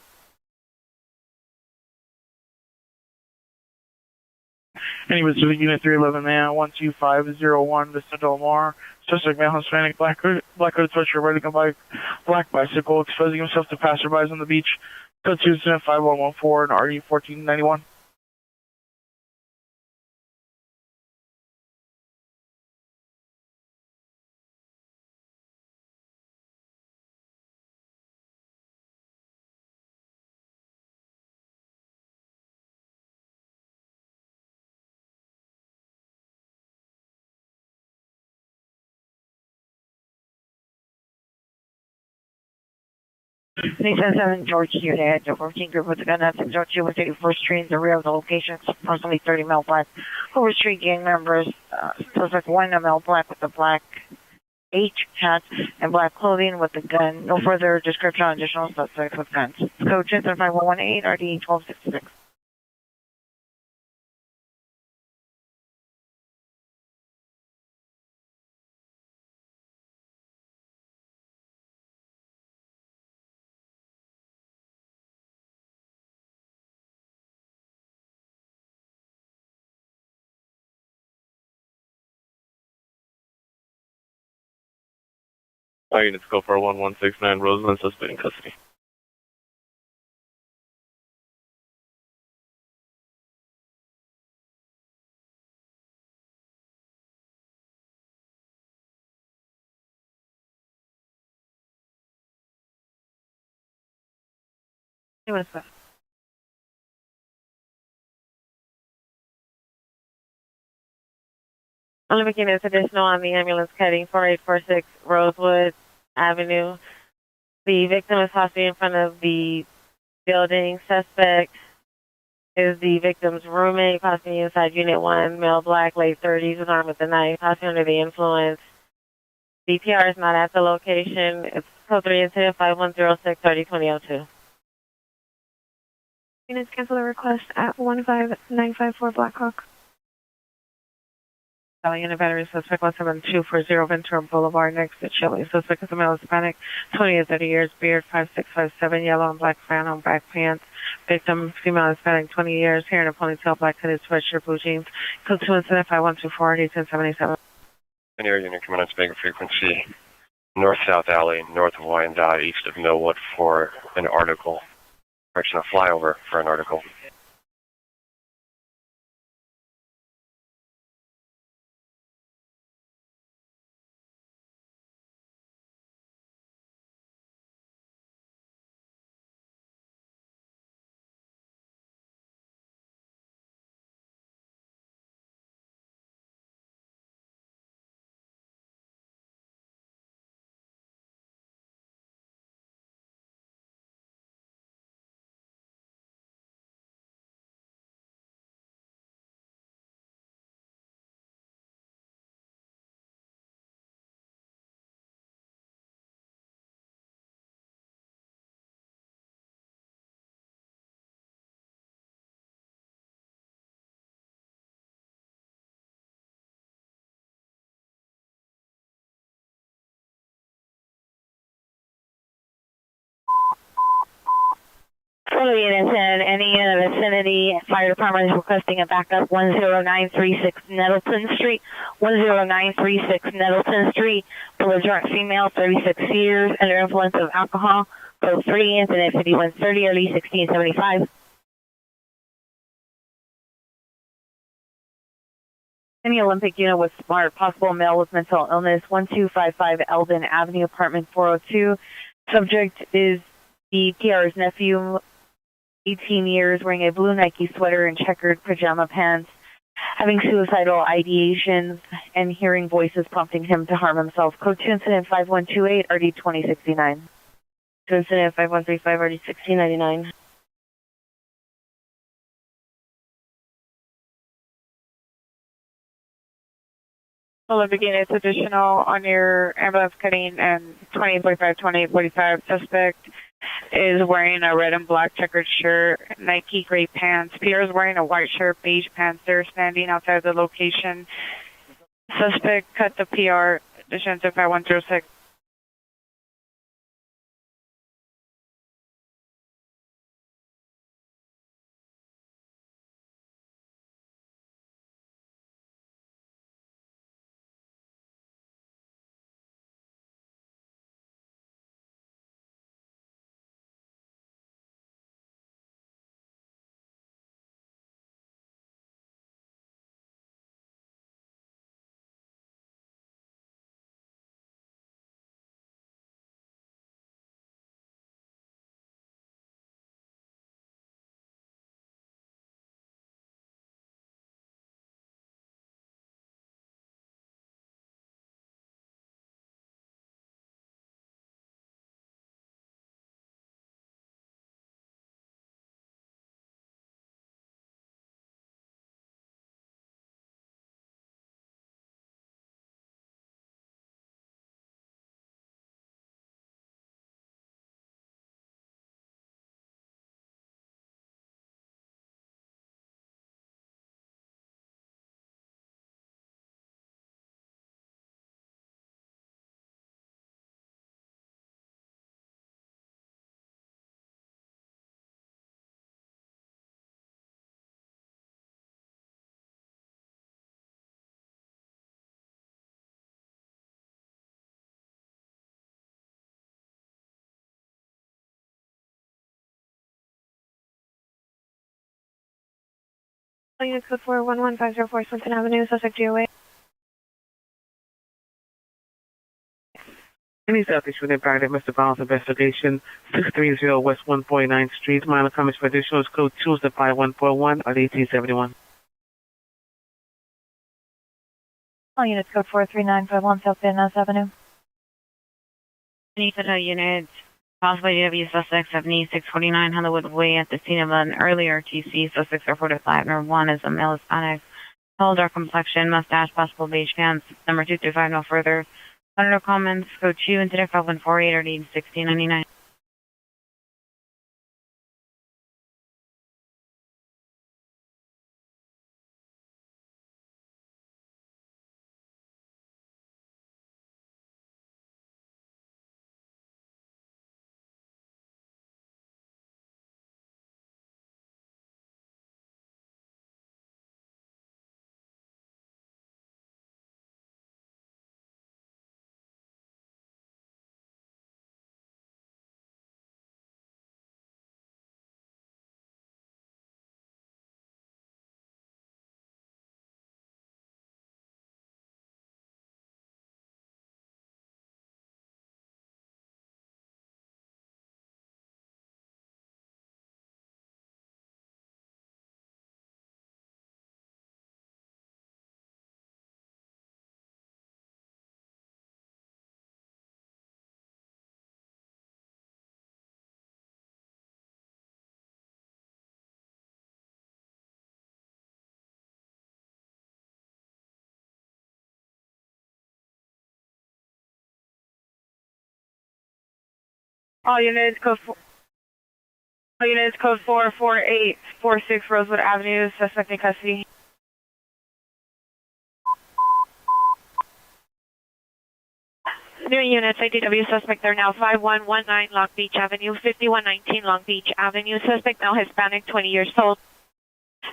S21: Any Pacific Unit 311 man, 12501, Vista Del Mar. Suspect male Hispanic, black hooded sweatshirt, riding a bike, black bicycle, exposing himself to passerbys on the beach. Code 2 incident 5114 and RE 1491.
S15: Nissan 7 George Unit, the 14 group with the gun at 6 George with 81st Street in the rear of the location, approximately 30 mile black. Over Street gang members, suspect 1 male black with a black H hat and black clothing with a gun. No further description on additional suspects with guns. Code 5118, RD 1266.
S1: All units go for 1169 Roseland, suspect in custody.
S5: What's that? Only making is additional on the ambulance heading 4846 Rosewood Avenue. The victim is possibly in front of the building. Suspect is the victim's roommate, possibly inside Unit 1, male black, late 30s, with armed with a knife, possibly under the influence. DPR is not at the location. It's code 3 incident 5106 302002.
S12: Units cancel the request at 15954 Blackhawk.
S5: Unit battery suspect 17240 Ventura Boulevard next to Chile. Suspect is a male Hispanic, 20 to 30 years, beard 5657, yellow and black flannel, black pants. Victim, female Hispanic, 20 years, hair in a ponytail, black hooded sweatshirt, blue jeans. Code 2 incident 5124 1077.
S22: An air unit coming on Spangler frequency, north-south alley, north of Wyandotte, east of Millwood for an article. Correction, a flyover for an article.
S11: Any in the vicinity, fire department is requesting a backup 10936 Nettleton Street, 10936 Nettleton Street, belligerent female, 36 years, under influence of alcohol, code 3, incident 5130, early 1675.
S5: Any Olympic unit with SMART, possible male with mental illness, 1255 Eldon Avenue, apartment 402. Subject is the PR's nephew, 18 years, wearing a blue Nike sweater and checkered pajama pants, having suicidal ideations and hearing voices prompting him to harm himself. Code 2 incident 5128, RD 2069. 2 incident 5135, RD 1699. Olympic units additional on your ambulance cutting and 2845, 2845. Suspect is wearing a red and black checkered shirt, Nike gray pants. Pierre is wearing a white shirt, beige pants. They're standing outside the location. Suspect cut the PR
S15: Descent 5106.
S12: Unit code 411504 Clinton Avenue, suspect GOA.
S6: Any Southeast Unit Packet, Mr. Violence Investigation, 630 West 149th Street. Minor comments for additional is code 2 is the 5141 at 1871.
S3: All units code 43951 South Van Ness Avenue.
S9: Any federal units, possibly DW suspects 7649 Hollywood Way at the scene of an earlier TC. Suspects are 45. Number 1 is a male Hispanic, tall, dark complexion, mustache, possible beige pants. Number 235, no further. Under comments, code 2, incident 5148 or 1699.
S15: All units code 44846 Rosewood Avenue, suspect in custody.
S12: New units, IDW suspect, they're now 5119 Long Beach Avenue, 5119 Long Beach Avenue. Suspect now Hispanic, 20 years old.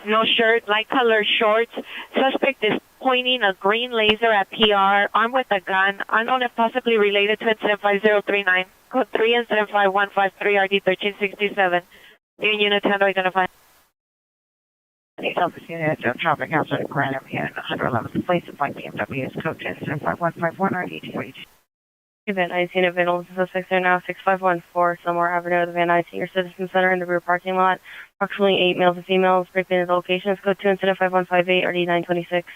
S12: No shirt, light colored shorts. Suspect is pointing a green laser at PR, armed with a gun, unknown if possibly related to incident 5039. Code 3, incident 5153, RD 1367. New units, handle identified.
S23: Any Southeast unit, traffic outside of Grand Avenue, 111th place of Black BMW is code 10, incident 5151, RD 242.
S4: Van Nuys unit, Van suspects are now 6514 Somewhere Avenue, the Van Nuys Senior Citizen Center in the rear parking lot. Approximately 8 males and females. Break in the location is code 2, incident 5158, RD 926.